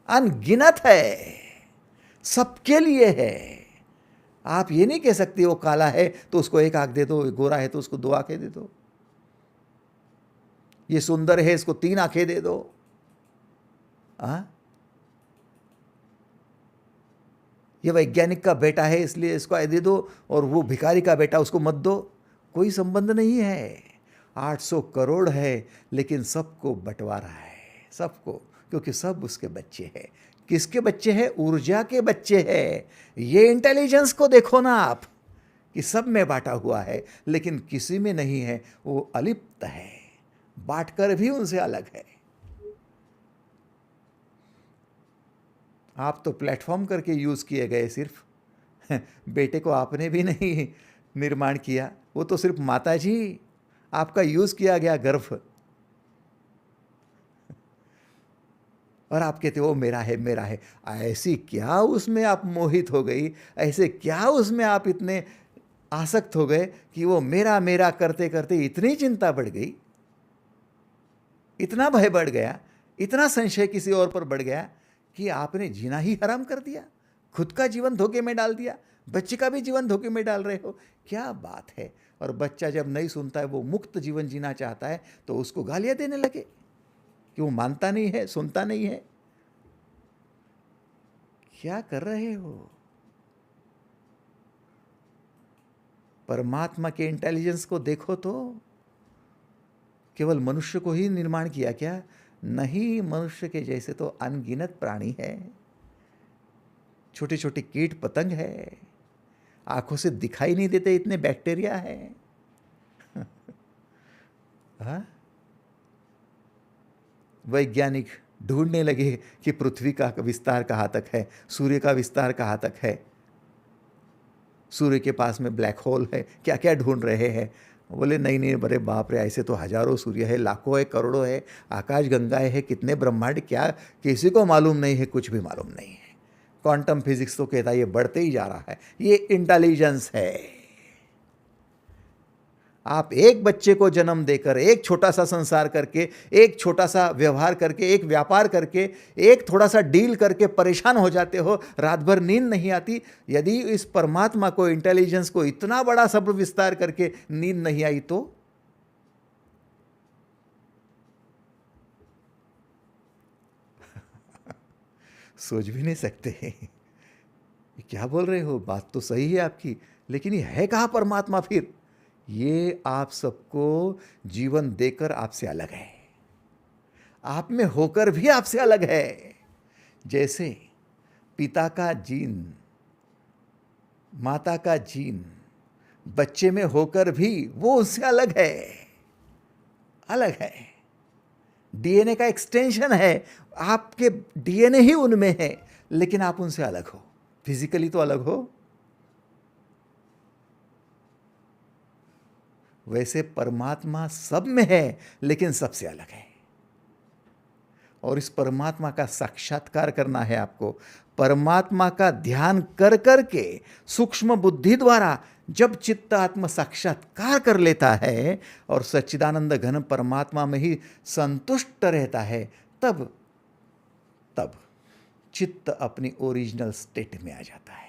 अनगिनत है, सबके लिए है। आप ये नहीं कह सकते वो काला है तो उसको एक आंख दे दो, गोरा है तो उसको दो आंखें दे दो, ये सुंदर है इसको तीन आंखें दे दो। ये वैज्ञानिक का बेटा है इसलिए इसको दे दो, और वो भिखारी का बेटा उसको मत दो। कोई संबंध नहीं है। 800 करोड़ है लेकिन सबको बंटवारा है, सबको, क्योंकि सब उसके बच्चे हैं। किसके बच्चे हैं? ऊर्जा के बच्चे हैं। ये इंटेलिजेंस को देखो ना आप, कि सब में बांटा हुआ है लेकिन किसी में नहीं है, वो अलिप्त है, बांटकर भी उनसे अलग है। आप तो प्लेटफॉर्म करके यूज किए गए सिर्फ, बेटे को आपने भी नहीं निर्माण किया, वो तो सिर्फ माता जी, आपका यूज किया गया गर्भ, और आप कहते हो मेरा है मेरा है। ऐसी क्या उसमें आप मोहित हो गई, ऐसे क्या उसमें आप इतने आसक्त हो गए कि वो मेरा मेरा करते करते इतनी चिंता बढ़ गई, इतना भय बढ़ गया, इतना संशय किसी और पर बढ़ गया कि आपने जीना ही हराम कर दिया, खुद का जीवन धोखे में डाल दिया, बच्चे का भी जीवन धोखे में डाल रहे हो। क्या बात है। और बच्चा जब नहीं सुनता है, वो मुक्त जीवन जीना चाहता है, तो उसको गालियां देने लगे कि वो मानता नहीं है, सुनता नहीं है। क्या कर रहे हो? परमात्मा के इंटेलिजेंस को देखो तो। केवल मनुष्य को ही निर्माण किया क्या? नहीं, मनुष्य के जैसे तो अनगिनत प्राणी है, छोटे छोटे कीट पतंग है, आंखों से दिखाई नहीं देते इतने बैक्टीरिया है। वैज्ञानिक ढूंढने लगे कि पृथ्वी का विस्तार कहाँ तक है, सूर्य का विस्तार कहाँ तक है, सूर्य के पास में ब्लैक होल है, क्या क्या ढूंढ रहे हैं। बोले नहीं नहीं, बड़े बाप रे, ऐसे तो हजारों सूर्य है, लाखों है, करोड़ों है, आकाश गंगाएं है, कितने ब्रह्मांड, क्या किसी को मालूम नहीं है, कुछ भी मालूम नहीं है। क्वांटम फिजिक्स तो कहता है ये बढ़ते ही जा रहा है। ये इंटेलिजेंस है। आप एक बच्चे को जन्म देकर, एक छोटा सा संसार करके, एक छोटा सा व्यवहार करके, एक व्यापार करके, एक थोड़ा सा डील करके परेशान हो जाते हो, रात भर नींद नहीं आती। यदि इस परमात्मा को, इंटेलिजेंस को इतना बड़ा सब विस्तार करके नींद नहीं आई तो सोच भी नहीं सकते। क्या बोल रहे हो? बात तो सही है आपकी, लेकिन ये है कहाँ परमात्मा फिर? ये आप सबको जीवन देकर आपसे अलग है, आप में होकर भी आपसे अलग है। जैसे पिता का जीन, माता का जीन बच्चे में होकर भी वो उससे अलग है, अलग है। डीएनए का एक्सटेंशन है, आपके डीएनए ही उनमें है, लेकिन आप उनसे अलग हो। फिजिकली तो अलग हो, वैसे परमात्मा सब में है लेकिन सबसे अलग है। और इस परमात्मा का साक्षात्कार करना है आपको। परमात्मा का ध्यान कर करके सूक्ष्म बुद्धि द्वारा जब चित्त आत्म साक्षात्कार कर लेता है और सच्चिदानंद घन परमात्मा में ही संतुष्ट रहता है, तब तब चित्त अपनी ओरिजिनल स्टेट में आ जाता है।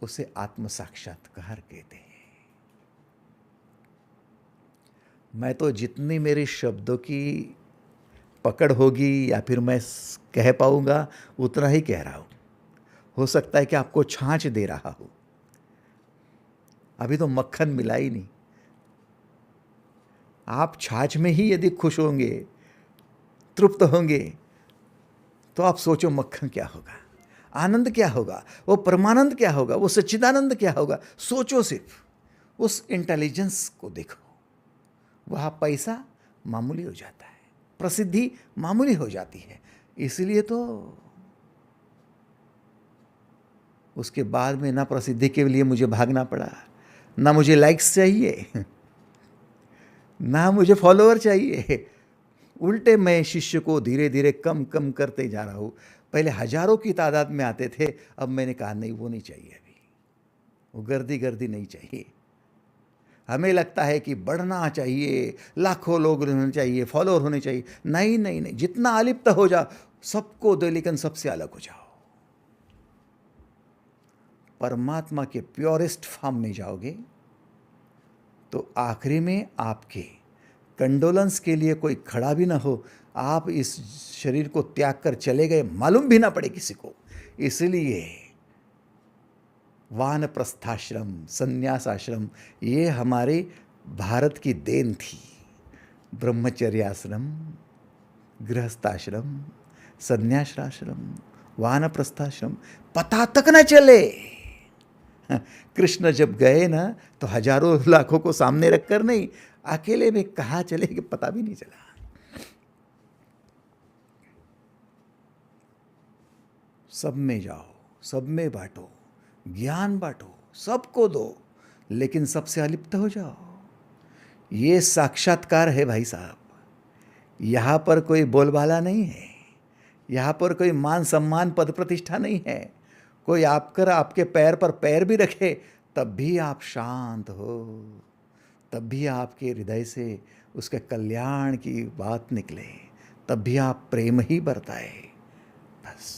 उसे आत्म साक्षात्कार कहते हैं। मैं तो जितनी मेरे शब्दों की पकड़ होगी या फिर मैं कह पाऊंगा उतना ही कह रहा हूं। हो सकता है कि आपको छाछ दे रहा हूं, अभी तो मक्खन मिला ही नहीं। आप छाछ में ही यदि खुश होंगे, तृप्त होंगे, तो आप सोचो मक्खन क्या होगा, आनंद क्या होगा, वो परमानंद क्या होगा, वो सच्चिदानंद क्या होगा। सोचो, सिर्फ उस इंटेलिजेंस को देखो। वहाँ पैसा मामूली हो जाता है, प्रसिद्धि मामूली हो जाती है। इसलिए तो उसके बाद में ना प्रसिद्धि के लिए मुझे भागना पड़ा, ना मुझे लाइक्स चाहिए, ना मुझे फॉलोअर चाहिए। उल्टे मैं शिष्य को धीरे धीरे कम कम करते जा रहा हूँ। पहले हजारों की तादाद में आते थे, अब मैंने कहा नहीं, वो नहीं चाहिए अभी, वो गर्दी गर्दी नहीं चाहिए। हमें लगता है कि बढ़ना चाहिए, लाखों लोग होने चाहिए, फॉलोअर होने चाहिए। नहीं नहीं नहीं, जितना अलिप्त हो जाओ, सबको दो लेकिन सबसे अलग हो जाओ। परमात्मा के प्योरेस्ट फॉर्म में जाओगे तो आखिरी में आपके कंडोलेंस के लिए कोई खड़ा भी ना हो, आप इस शरीर को त्याग कर चले गए, मालूम भी ना पड़े किसी को। इसलिए वानप्रस्थाश्रम, संन्यास आश्रम, ये हमारे भारत की देन थी। ब्रह्मचर्याश्रम, गृहस्थाश्रम, संन्यासाश्रम, वानप्रस्थाश्रम, पता तक न चले। कृष्ण जब गए ना तो हजारों लाखों को सामने रखकर नहीं, अकेले में कहाँ चले कि पता भी नहीं चला। सब में जाओ, सब में बांटो, ज्ञान बांटो, सबको दो, लेकिन सबसे अलिप्त हो जाओ। ये साक्षात्कार है भाई साहब। यहाँ पर कोई बोलबाला नहीं है, यहाँ पर कोई मान सम्मान पद प्रतिष्ठा नहीं है। कोई आपके पैर पर पैर भी रखे तब भी आप शांत हो, तब भी आपके हृदय से उसके कल्याण की बात निकले, तब भी आप प्रेम ही बरताए। बस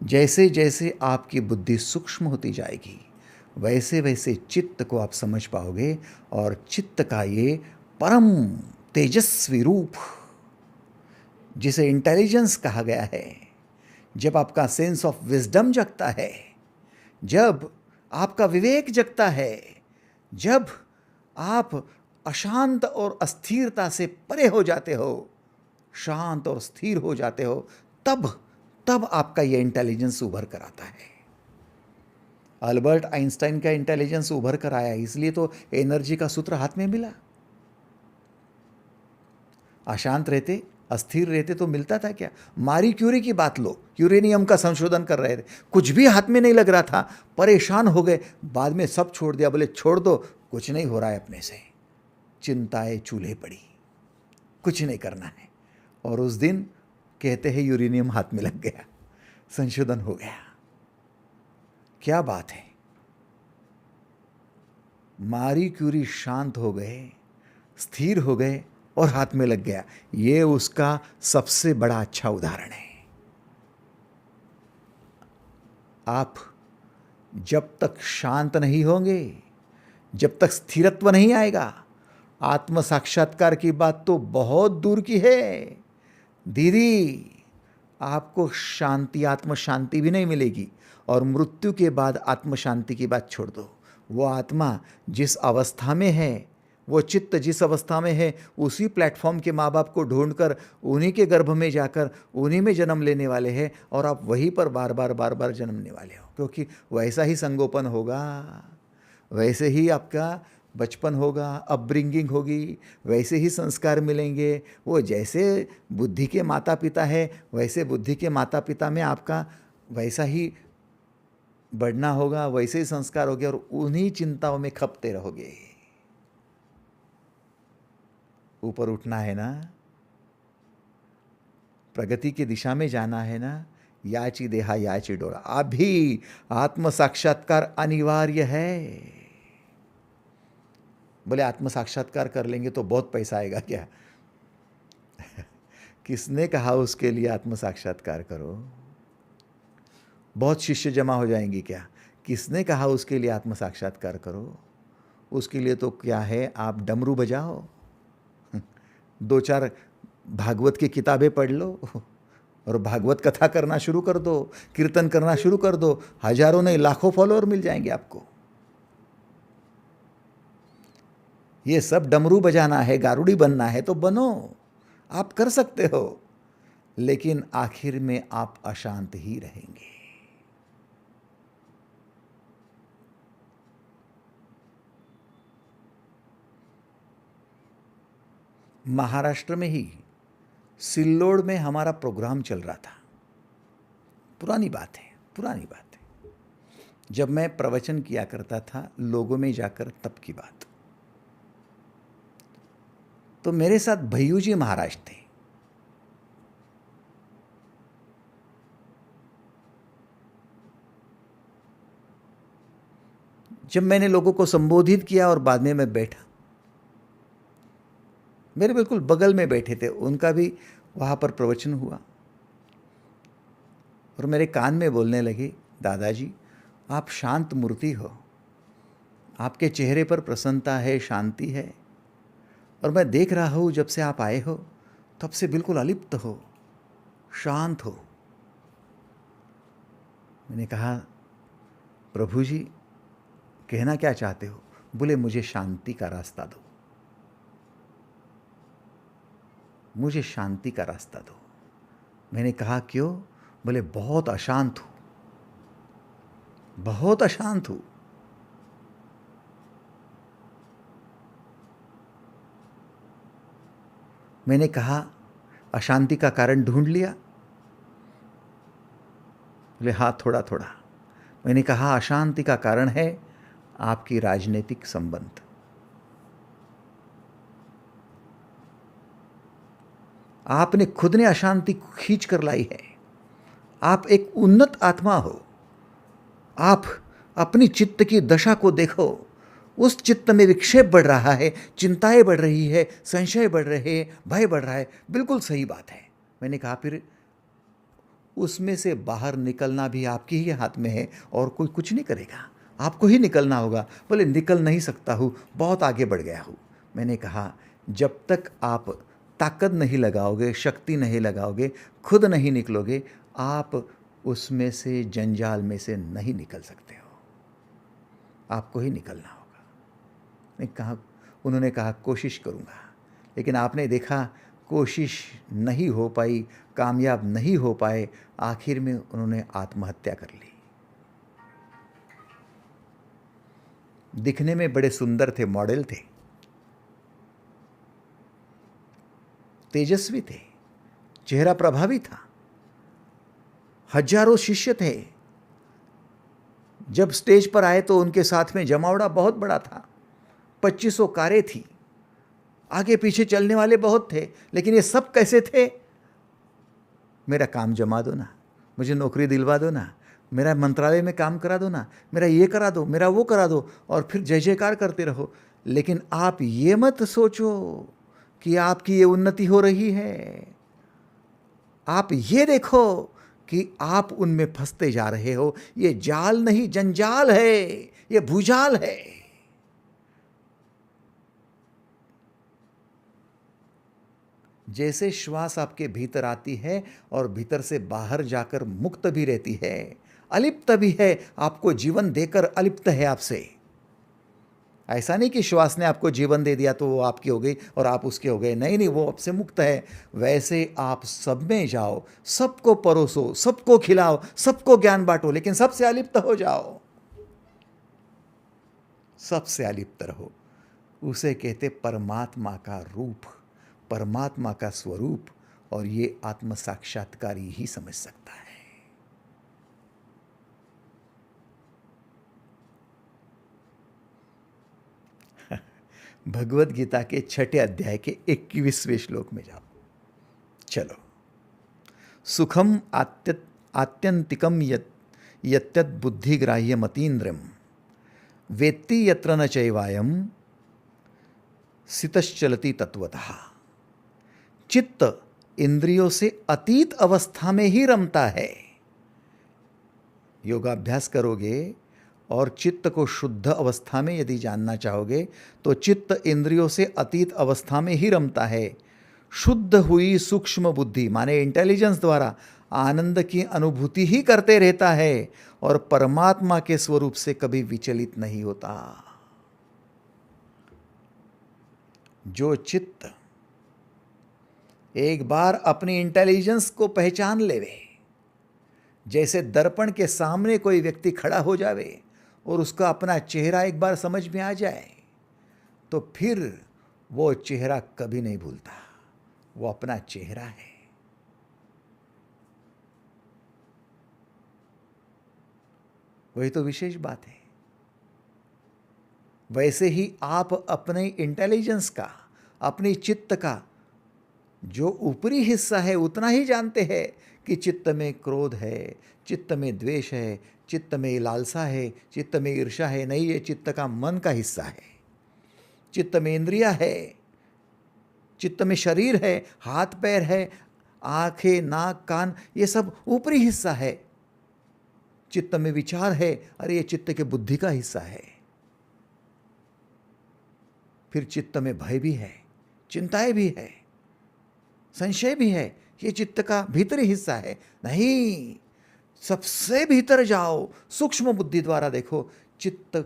जैसे जैसे आपकी बुद्धि सूक्ष्म होती जाएगी, वैसे वैसे चित्त को आप समझ पाओगे, और चित्त का ये परम तेजस्वी रूप जिसे इंटेलिजेंस कहा गया है, जब आपका सेंस ऑफ विजडम जगता है, जब आपका विवेक जगता है, जब आप अशांत और अस्थिरता से परे हो जाते हो, शांत और स्थिर हो जाते हो, तब आपका यह इंटेलिजेंस उभर कर आता है। अल्बर्ट आइंस्टाइन का इंटेलिजेंस उभर कर आया, इसलिए तो एनर्जी का सूत्र हाथ में मिला। अशांत रहते, अस्थिर रहते तो मिलता था क्या? मारी क्यूरी की बात लो, यूरेनियम का संशोधन कर रहे थे, कुछ भी हाथ में नहीं लग रहा था, परेशान हो गए, बाद में सब छोड़ दिया, बोले छोड़ दो, कुछ नहीं हो रहा है अपने से, चिंताएं चूल्हे पड़ी, कुछ नहीं करना है। और उस दिन कहते हैं यूरेनियम हाथ में लग गया, संशोधन हो गया। क्या बात है, मारी क्यूरी शांत हो गए, स्थिर हो गए और हाथ में लग गया। ये उसका सबसे बड़ा अच्छा उदाहरण है। आप जब तक शांत नहीं होंगे, जब तक स्थिरत्व नहीं आएगा, आत्म साक्षात्कार की बात तो बहुत दूर की है दीदी। आपको शांति, आत्म शांति भी नहीं मिलेगी, और मृत्यु के बाद आत्म शांति की बात छोड़ दो। वो आत्मा जिस अवस्था में है, वो चित्त जिस अवस्था में है, उसी प्लेटफॉर्म के माँ बाप को ढूंढकर उन्हीं के गर्भ में जाकर उन्हीं में जन्म लेने वाले हैं, और आप वहीं पर बार बार जन्मने वाले हो, क्योंकि वैसा ही संगोपन होगा, वैसे ही आपका बचपन होगा, अपब्रिंगिंग होगी, वैसे ही संस्कार मिलेंगे। वो जैसे बुद्धि के माता पिता है, वैसे बुद्धि के माता पिता में आपका वैसा ही बढ़ना होगा, वैसे ही संस्कार होगे, और उन्हीं चिंताओं में खपते रहोगे। ऊपर उठना है ना, प्रगति की दिशा में जाना है ना, याची देहा याची डोला। अभी आत्म साक्षात्कार अनिवार्य है। बोले आत्म साक्षात्कार कर लेंगे तो बहुत पैसा आएगा क्या? किसने कहा उसके लिए आत्म साक्षात्कार करो? बहुत शिष्य जमा हो जाएंगे क्या? किसने कहा उसके लिए आत्म साक्षात्कार करो? उसके लिए तो क्या है, आप डमरू बजाओ, 2-4 भागवत की किताबें पढ़ लो, और भागवत कथा करना शुरू कर दो, कीर्तन करना शुरू कर दो, हजारों नहीं लाखों फॉलोअर मिल जाएंगे आपको। ये सब डमरू बजाना है, गारुड़ी बनना है तो बनो, आप कर सकते हो, लेकिन आखिर में आप अशांत ही रहेंगे। महाराष्ट्र में ही सिल्लोड में हमारा प्रोग्राम चल रहा था। पुरानी बात है, पुरानी बात है, जब मैं प्रवचन किया करता था लोगों में जाकर, तब की बात। तो मेरे साथ भैयू जी महाराज थे। जब मैंने लोगों को संबोधित किया और बाद में मैं बैठा, मेरे बिल्कुल बगल में बैठे थे, उनका भी वहाँ पर प्रवचन हुआ और मेरे कान में बोलने लगे, दादाजी आप शांत मूर्ति हो, आपके चेहरे पर प्रसन्नता है, शांति है, और मैं देख रहा हूँ जब से आप आए हो तब से बिल्कुल अलिप्त हो, शांत हो। मैंने कहा, प्रभु जी कहना क्या चाहते हो? बोले, मुझे शांति का रास्ता दो, मुझे शांति का रास्ता दो। मैंने कहा, क्यों? बोले, बहुत अशांत हूं, बहुत अशांत हूं। मैंने कहा, अशांति का कारण ढूंढ लिया? बोले, हाँ, थोड़ा थोड़ा। मैंने कहा, अशांति का कारण है आपकी राजनीतिक संबंध। आपने खुद ने अशांति खींच कर लाई है। आप एक उन्नत आत्मा हो, आप अपनी चित्त की दशा को देखो, उस चित्त में विक्षेप बढ़ रहा है, चिंताएं बढ़ रही है, संशय बढ़ रहे हैं, भय बढ़ रहा है। बिल्कुल सही बात है। मैंने कहा, फिर उसमें से बाहर निकलना भी आपके ही हाथ में है और कोई कुछ नहीं करेगा, आपको ही निकलना होगा। बोले, निकल नहीं सकता हूँ, बहुत आगे बढ़ गया हूँ। मैंने कहा, जब तक आप ताकत नहीं लगाओगे, शक्ति नहीं लगाओगे, खुद नहीं निकलोगे, आप उसमें से, जंजाल में से नहीं निकल सकते हो, आपको ही निकलना होगा। मैं कहा, उन्होंने कहा, कोशिश करूँगा। लेकिन आपने देखा कोशिश नहीं हो पाई, कामयाब नहीं हो पाए, आखिर में उन्होंने आत्महत्या कर ली। दिखने में बड़े सुंदर थे, मॉडल थे, तेजस्वी थे, चेहरा प्रभावी था, हजारों शिष्य थे। जब स्टेज पर आए तो उनके साथ में जमावड़ा बहुत बड़ा था, 2500 कारें थी, आगे पीछे चलने वाले बहुत थे। लेकिन ये सब कैसे थे? मेरा काम जमा दो ना, मुझे नौकरी दिलवा दो ना, मेरा मंत्रालय में काम करा दो ना, मेरा ये करा दो, मेरा वो करा दो, और फिर जय जयकार करते रहो। लेकिन आप ये मत सोचो कि आपकी ये उन्नति हो रही है। आप ये देखो कि आप उनमें फंसते जा रहे हो। ये जाल नहीं, जंजाल है, ये भूजाल है। जैसे श्वास आपके भीतर आती है और भीतर से बाहर जाकर मुक्त भी रहती है, अलिप्त भी है, आपको जीवन देकर अलिप्त है आपसे। ऐसा नहीं कि श्वास ने आपको जीवन दे दिया तो वो आपकी हो गई और आप उसके हो गए। नहीं नहीं, वो आपसे मुक्त है। वैसे आप सब में जाओ, सबको परोसो, सबको खिलाओ, सबको ज्ञान बांटो, लेकिन सबसे अलिप्त हो जाओ, सबसे अलिप्त रहो। उसे कहते परमात्मा का रूप, परमात्मा का स्वरूप, और ये आत्म साक्षात्कारी ही समझ सकता है। भगवत गीता के 6 अध्याय के 21वें श्लोक में जाओ। चलो, सुखम आत्यंतिकम यत्यत बुद्धिग्राह्य मतीन्द्रम वेत्ति यत्र न चैवायम सितश्चलति तत्वतः। चित्त इंद्रियों से अतीत अवस्था में ही रमता है। योगाभ्यास करोगे और चित्त को शुद्ध अवस्था में यदि जानना चाहोगे तो चित्त इंद्रियों से अतीत अवस्था में ही रमता है। शुद्ध हुई सूक्ष्म बुद्धि माने इंटेलिजेंस द्वारा आनंद की अनुभूति ही करते रहता है और परमात्मा के स्वरूप से कभी विचलित नहीं होता। जो चित्त एक बार अपनी इंटेलिजेंस को पहचान लेवे, जैसे दर्पण के सामने कोई व्यक्ति खड़ा हो जावे और उसका अपना चेहरा एक बार समझ में आ जाए, तो फिर वो चेहरा कभी नहीं भूलता, वो अपना चेहरा है। वही तो विशेष बात है। वैसे ही आप अपने इंटेलिजेंस का, अपनी चित्त का जो ऊपरी हिस्सा है उतना ही जानते हैं कि चित्त में क्रोध है, चित्त में द्वेष है, चित्त में लालसा है, चित्त में ईर्ष्या है। नहीं, ये चित्त का मन का हिस्सा है। चित्त में इंद्रिया है, चित्त में शरीर है, हाथ पैर है, आंखें, नाक, कान, ये सब ऊपरी हिस्सा है। चित्त में विचार है, अरे ये चित्त के बुद्धि का हिस्सा है। फिर चित्त में भय भी है, चिंताएं भी है, संशय भी है, ये चित्त का भीतरी हिस्सा है। नहीं, सबसे भीतर जाओ, सूक्ष्म बुद्धि द्वारा देखो, चित्त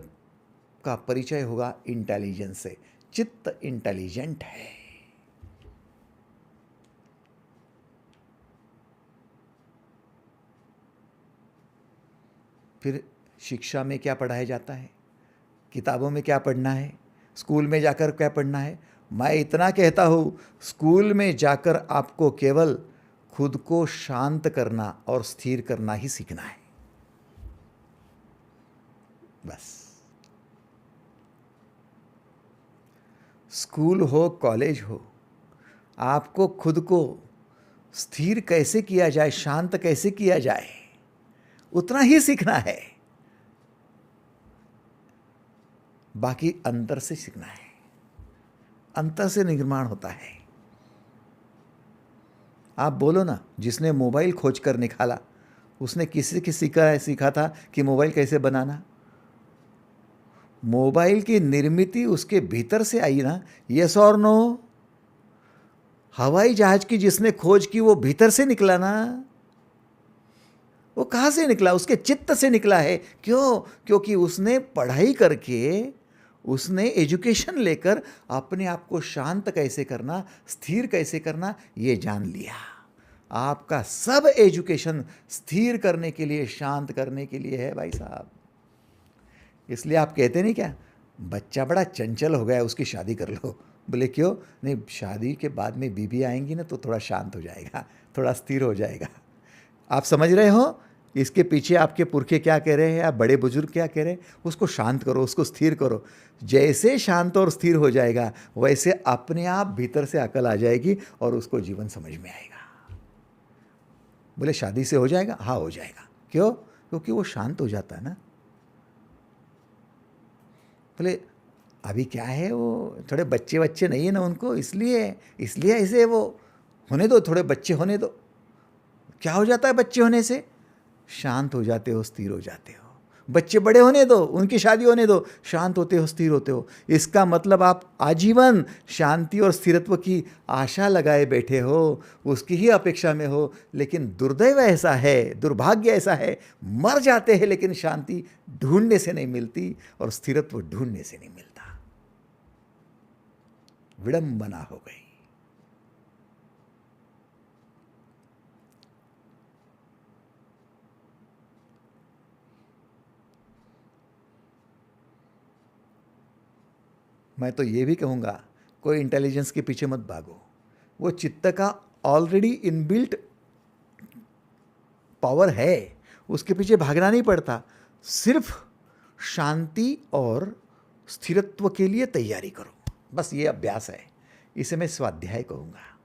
का परिचय होगा इंटेलिजेंस से। चित्त इंटेलिजेंट है। फिर शिक्षा में क्या पढ़ाया जाता है, किताबों में क्या पढ़ना है, स्कूल में जाकर क्या पढ़ना है? मैं इतना कहता हूँ, स्कूल में जाकर आपको केवल खुद को शांत करना और स्थिर करना ही सीखना है, बस। स्कूल हो, कॉलेज हो, आपको खुद को स्थिर कैसे किया जाए, शांत कैसे किया जाए, उतना ही सीखना है। बाकी अंतर से सीखना है, अंतर से निर्माण होता है। आप बोलो ना, जिसने मोबाइल खोज कर निकाला उसने किसी की सीखा था कि मोबाइल कैसे बनाना? मोबाइल की निर्मिति उसके भीतर से आई ना, यस और नो? हवाई जहाज की जिसने खोज की वो भीतर से निकला ना। वो कहाँ से निकला? उसके चित्त से निकला है। क्यों? क्योंकि उसने पढ़ाई करके, उसने एजुकेशन लेकर अपने आप को शांत कैसे करना, स्थिर कैसे करना, ये जान लिया। आपका सब एजुकेशन स्थिर करने के लिए, शांत करने के लिए है भाई साहब। इसलिए आप कहते नहीं क्या, बच्चा बड़ा चंचल हो गया, उसकी शादी कर लो। बोले क्यों? नहीं, शादी के बाद में बीबी आएंगी ना तो थोड़ा शांत हो जाएगा, थोड़ा स्थिर हो जाएगा। आप समझ रहे हो इसके पीछे आपके पुरखे क्या कह रहे हैं, या बड़े बुजुर्ग क्या कह रहे हैं? उसको शांत करो, उसको स्थिर करो। जैसे शांत और स्थिर हो जाएगा वैसे अपने आप भीतर से अकल आ जाएगी और उसको जीवन समझ में आएगा। बोले शादी से हो जाएगा? हाँ हो जाएगा। क्यों? क्योंकि वो शांत हो जाता है ना। बोले अभी क्या है, वो थोड़े बच्चे नहीं है ना उनको, इसलिए ऐसे वो होने दो, थोड़े बच्चे होने दो। क्या हो जाता है बच्चे होने से? शांत हो जाते हो, स्थिर हो जाते हो। बच्चे बड़े होने दो, उनकी शादी होने दो, शांत होते हो, स्थिर होते हो। इसका मतलब आप आजीवन शांति और स्थिरत्व की आशा लगाए बैठे हो, उसकी ही अपेक्षा में हो। लेकिन दुर्दैव ऐसा है, दुर्भाग्य ऐसा है, मर जाते हैं लेकिन शांति ढूंढने से नहीं मिलती और स्थिरत्व ढूंढने से नहीं मिलता। विडंबना हो गई। मैं तो ये भी कहूँगा, कोई इंटेलिजेंस के पीछे मत भागो। वो चित्त का ऑलरेडी इनबिल्ट पावर है, उसके पीछे भागना नहीं पड़ता। सिर्फ शांति और स्थिरत्व के लिए तैयारी करो, बस ये अभ्यास है। इसे मैं स्वाध्याय कहूँगा।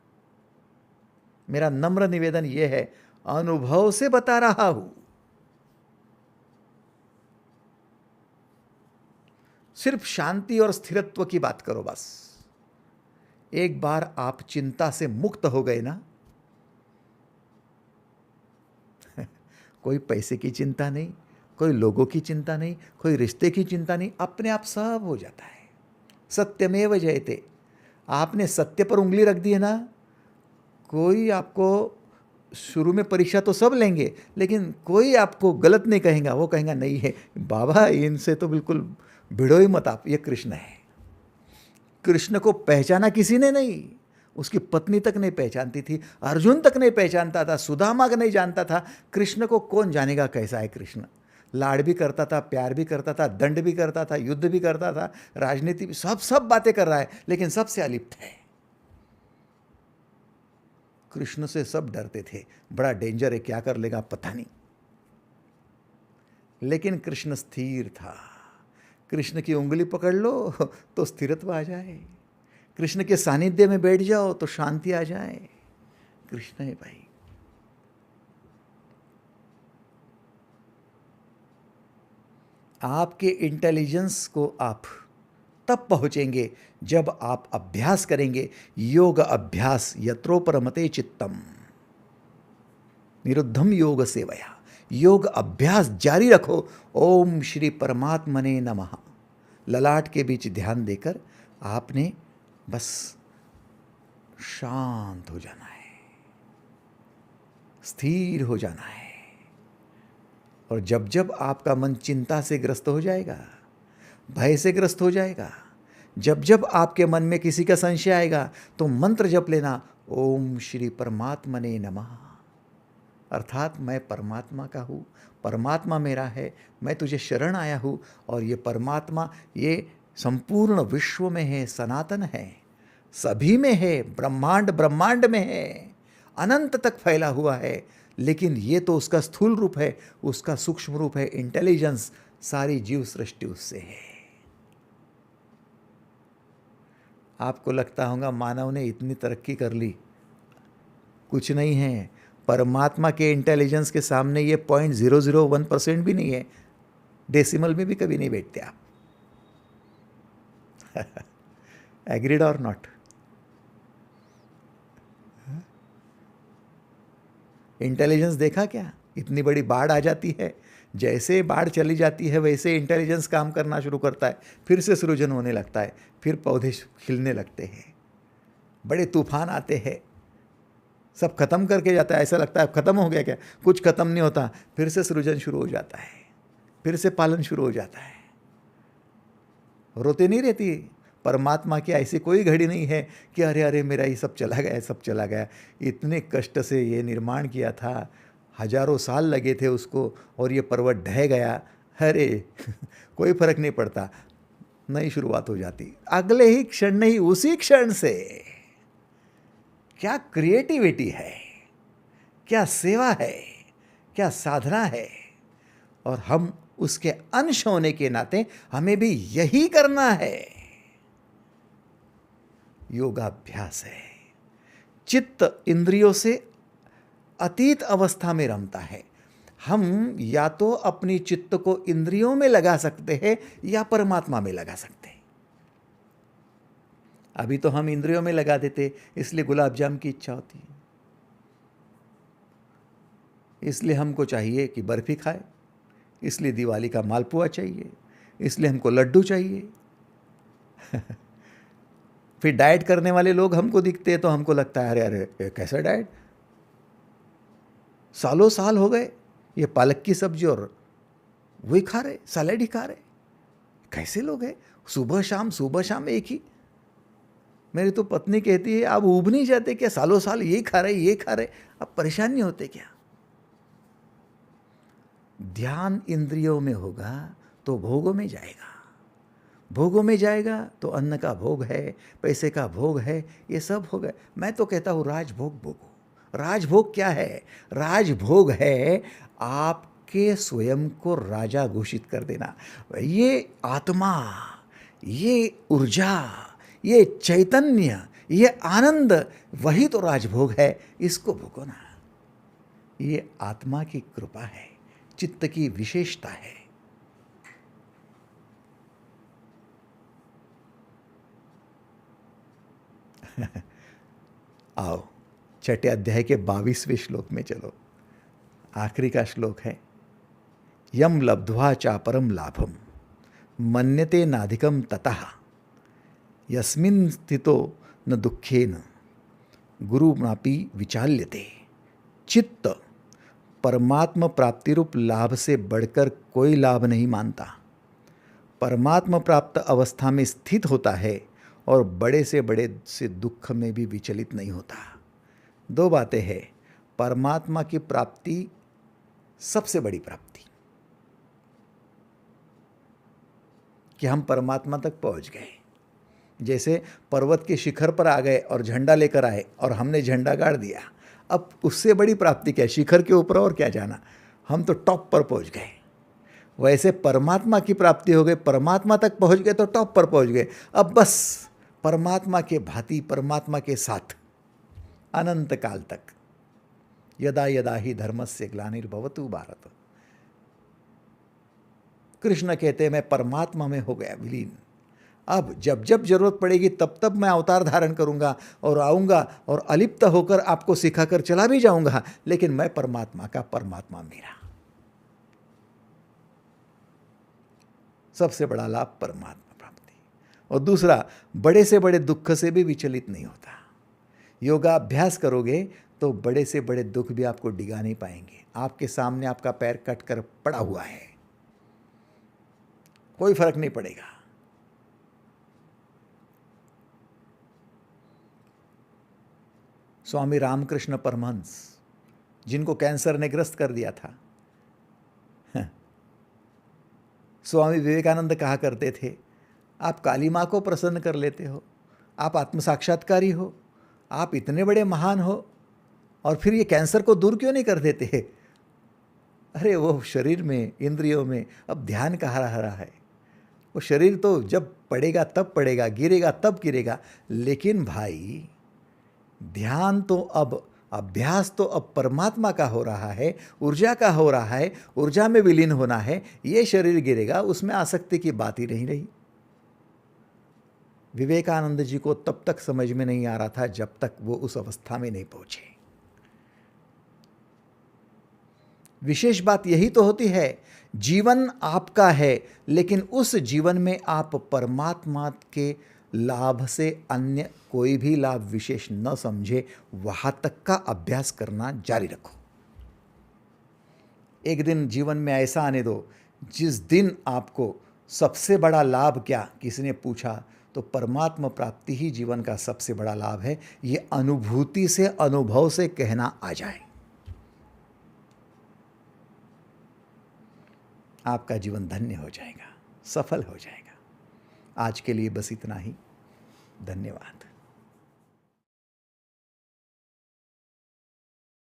मेरा नम्र निवेदन ये है, अनुभव से बता रहा हूँ। सिर्फ शांति और स्थिरत्व की बात करो बस। एक बार आप चिंता से मुक्त हो गए ना, कोई पैसे की चिंता नहीं, कोई लोगों की चिंता नहीं, कोई रिश्ते की चिंता नहीं, अपने आप सब हो जाता है। सत्यमेव जयते। आपने सत्य पर उंगली रख दी है ना, कोई आपको शुरू में परीक्षा तो सब लेंगे लेकिन कोई आपको गलत नहीं कहेगा। वो कहेगा नहीं है बाबा, इनसे तो बिल्कुल भिड़ो ही मत आप, ये कृष्ण है। कृष्ण को पहचाना किसी ने नहीं, उसकी पत्नी तक नहीं पहचानती थी, अर्जुन तक नहीं पहचानता था, सुदामा नहीं जानता था। कृष्ण को कौन जानेगा कैसा है कृष्ण? लाड़ भी करता था, प्यार भी करता था, दंड भी करता था, युद्ध भी करता था, राजनीति भी, सब बातें कर रहा है लेकिन सबसे अलिप्त है। कृष्ण से सब डरते थे, बड़ा डेंजर है, क्या कर लेगा पता नहीं। लेकिन कृष्ण स्थिर था। कृष्ण की उंगली पकड़ लो तो स्थिरत्व आ जाए, कृष्ण के सानिध्य में बैठ जाओ तो शांति आ जाए। कृष्ण है भाई। आपके इंटेलिजेंस को आप तब पहुंचेंगे जब आप अभ्यास करेंगे। योग अभ्यास यत्रोपरमते चित्तम निरुद्धम योग सेवया। योग अभ्यास जारी रखो। ओम श्री परमात्मने नमः ललाट के बीच ध्यान देकर आपने बस शांत हो जाना है, स्थिर हो जाना है। और जब जब आपका मन चिंता से ग्रस्त हो जाएगा, भय से ग्रस्त हो जाएगा, जब जब आपके मन में किसी का संशय आएगा, तो मंत्र जप लेना, ओम श्री परमात्मने नमः। अर्थात मैं परमात्मा का हूँ, परमात्मा मेरा है, मैं तुझे शरण आया हूँ। और ये परमात्मा ये संपूर्ण विश्व में है, सनातन है, सभी में है, ब्रह्मांड ब्रह्मांड में है, अनंत तक फैला हुआ है। लेकिन ये तो उसका स्थूल रूप है, उसका सूक्ष्म रूप है इंटेलिजेंस। सारी जीव सृष्टि उससे है। आपको लगता होगा मानव ने इतनी तरक्की कर ली, कुछ नहीं है। परमात्मा के इंटेलिजेंस के सामने ये 0.001% भी नहीं है, डेसिमल में भी कभी नहीं बैठते आप। एग्रीड और नॉट? इंटेलिजेंस देखा क्या? इतनी बड़ी बाढ़ आ जाती है, जैसे बाढ़ चली जाती है वैसे इंटेलिजेंस काम करना शुरू करता है, फिर से सृजन होने लगता है, फिर पौधे खिलने लगते हैं, बड़े तूफान आते हैं, सब खत्म करके जाता है। ऐसा लगता है खत्म हो गया क्या? कुछ खत्म नहीं होता, फिर से सृजन शुरू हो जाता है, फिर से पालन शुरू हो जाता है। रोते नहीं रहती। परमात्मा की ऐसी कोई घड़ी नहीं है कि अरे अरे मेरा ये सब चला गया, सब चला गया। इतने कष्ट से ये निर्माण किया था, हजारों साल लगे थे उसको, और ये पर्वत ढह गया, अरे कोई फर्क नहीं पड़ता। नई शुरुआत हो जाती अगले ही क्षण, नहीं उसी क्षण से। क्या क्रिएटिविटी है, क्या सेवा है, क्या साधना है। और हम उसके अंश होने के नाते हमें भी यही करना है। योगाभ्यास है। चित्त इंद्रियों से अतीत अवस्था में रमता है। हम या तो अपनी चित्त को इंद्रियों में लगा सकते हैं या परमात्मा में लगा सकते हैं। अभी तो हम इंद्रियों में लगा देते, इसलिए गुलाब जाम की इच्छा होती है, इसलिए हमको चाहिए कि बर्फी खाए, इसलिए दिवाली का मालपुआ चाहिए, इसलिए हमको लड्डू चाहिए। फिर डाइट करने वाले लोग हमको दिखते हैं तो हमको लगता है अरे अरे कैसा डाइट, सालों साल हो गए ये पालक की सब्जी और वही खा रहे, सैलेड ही खा रहे, कैसे लोग हैं? सुबह शाम एक ही। मेरी तो पत्नी कहती है आप ऊब नहीं जाते क्या? सालों साल ये खा रहे, अब परेशान नहीं होते क्या? ध्यान इंद्रियों में होगा तो भोगों में जाएगा, भोगों में जाएगा तो अन्न का भोग है, पैसे का भोग है, ये सब हो गए। मैं तो कहता हूँ राजभोग भोगो। राजभोग क्या है? राजभोग है आपके स्वयं को राजा घोषित कर देना। ये आत्मा, ये ऊर्जा, ये चैतन्य, ये आनंद, वही तो राजभोग है। इसको भोगो ना। ये आत्मा की कृपा है, चित्त की विशेषता है। आओ छठे अध्याय के 22वें श्लोक में चलो। आखिरी का श्लोक है, यम लब्ध्वा चापरम लाभम मन्यते नाधिकम ततः यस्मिन् स्थितो न दुखेन गुरुमापि विचाल्यते। चित्त परमात्म प्राप्ति रूप लाभ से बढ़कर कोई लाभ नहीं मानता। परमात्म प्राप्त अवस्था में स्थित होता है और बड़े से दुख में भी विचलित नहीं होता। दो बातें हैं। परमात्मा की प्राप्ति सबसे बड़ी प्राप्ति, कि हम परमात्मा तक पहुंच गए। जैसे पर्वत के शिखर पर आ गए और झंडा लेकर आए और हमने झंडा गाड़ दिया, अब उससे बड़ी प्राप्ति क्या, शिखर के ऊपर और क्या जाना, हम तो टॉप पर पहुंच गए। वैसे परमात्मा की प्राप्ति हो गई, परमात्मा तक पहुंच गए तो टॉप पर पहुंच गए। अब बस परमात्मा के भांति, परमात्मा के साथ अनंत काल तक। यदा यदा ही धर्मस्य ग्लानिर्भवतु भारत। कृष्ण कहते हैं मैं परमात्मा में हो गया विलीन। अब जब जब जरूरत पड़ेगी तब तब मैं अवतार धारण करूंगा और आऊंगा और अलिप्त होकर आपको सिखाकर चला भी जाऊंगा, लेकिन मैं परमात्मा का, परमात्मा मेरा। सबसे बड़ा लाभ परमात्मा प्राप्ति। और दूसरा, बड़े से बड़े दुख से भी विचलित नहीं होता। योगाभ्यास करोगे तो बड़े से बड़े दुख भी आपको डिगा नहीं पाएंगे। आपके सामने आपका पैर कट कर पड़ा हुआ है, कोई फर्क नहीं पड़ेगा। स्वामी रामकृष्ण परमहंस, जिनको कैंसर ने ग्रस्त कर दिया था, स्वामी विवेकानंद कहा करते थे, आप काली माँ को प्रसन्न कर लेते हो, आप आत्म साक्षात्कारी हो, आप इतने बड़े महान हो, और फिर ये कैंसर को दूर क्यों नहीं कर देते? अरे वो शरीर में, इंद्रियों में अब ध्यान कहाँ रहा है? वो शरीर तो जब पड़ेगा तब पड़ेगा, गिरेगा तब गिरेगा। लेकिन भाई ध्यान तो अब, अभ्यास तो अब परमात्मा का हो रहा है, ऊर्जा का हो रहा है, ऊर्जा में विलीन होना है। ये शरीर गिरेगा, उसमें आसक्ति की बात ही नहीं रही। विवेकानंद जी को तब तक समझ में नहीं आ रहा था जब तक वो उस अवस्था में नहीं पहुंचे। विशेष बात यही तो होती है, जीवन आपका है, लेकिन उस जीवन में आप परमात्मा के लाभ से अन्य कोई भी लाभ विशेष न समझे, वहां तक का अभ्यास करना जारी रखो। एक दिन जीवन में ऐसा आने दो जिस दिन आपको सबसे बड़ा लाभ क्या, किसी ने पूछा तो परमात्मा प्राप्ति ही जीवन का सबसे बड़ा लाभ है, ये अनुभूति से, अनुभव से कहना आ जाए। आपका जीवन धन्य हो जाएगा, सफल हो जाएगा। आज के लिए बस इतना ही। धन्यवाद।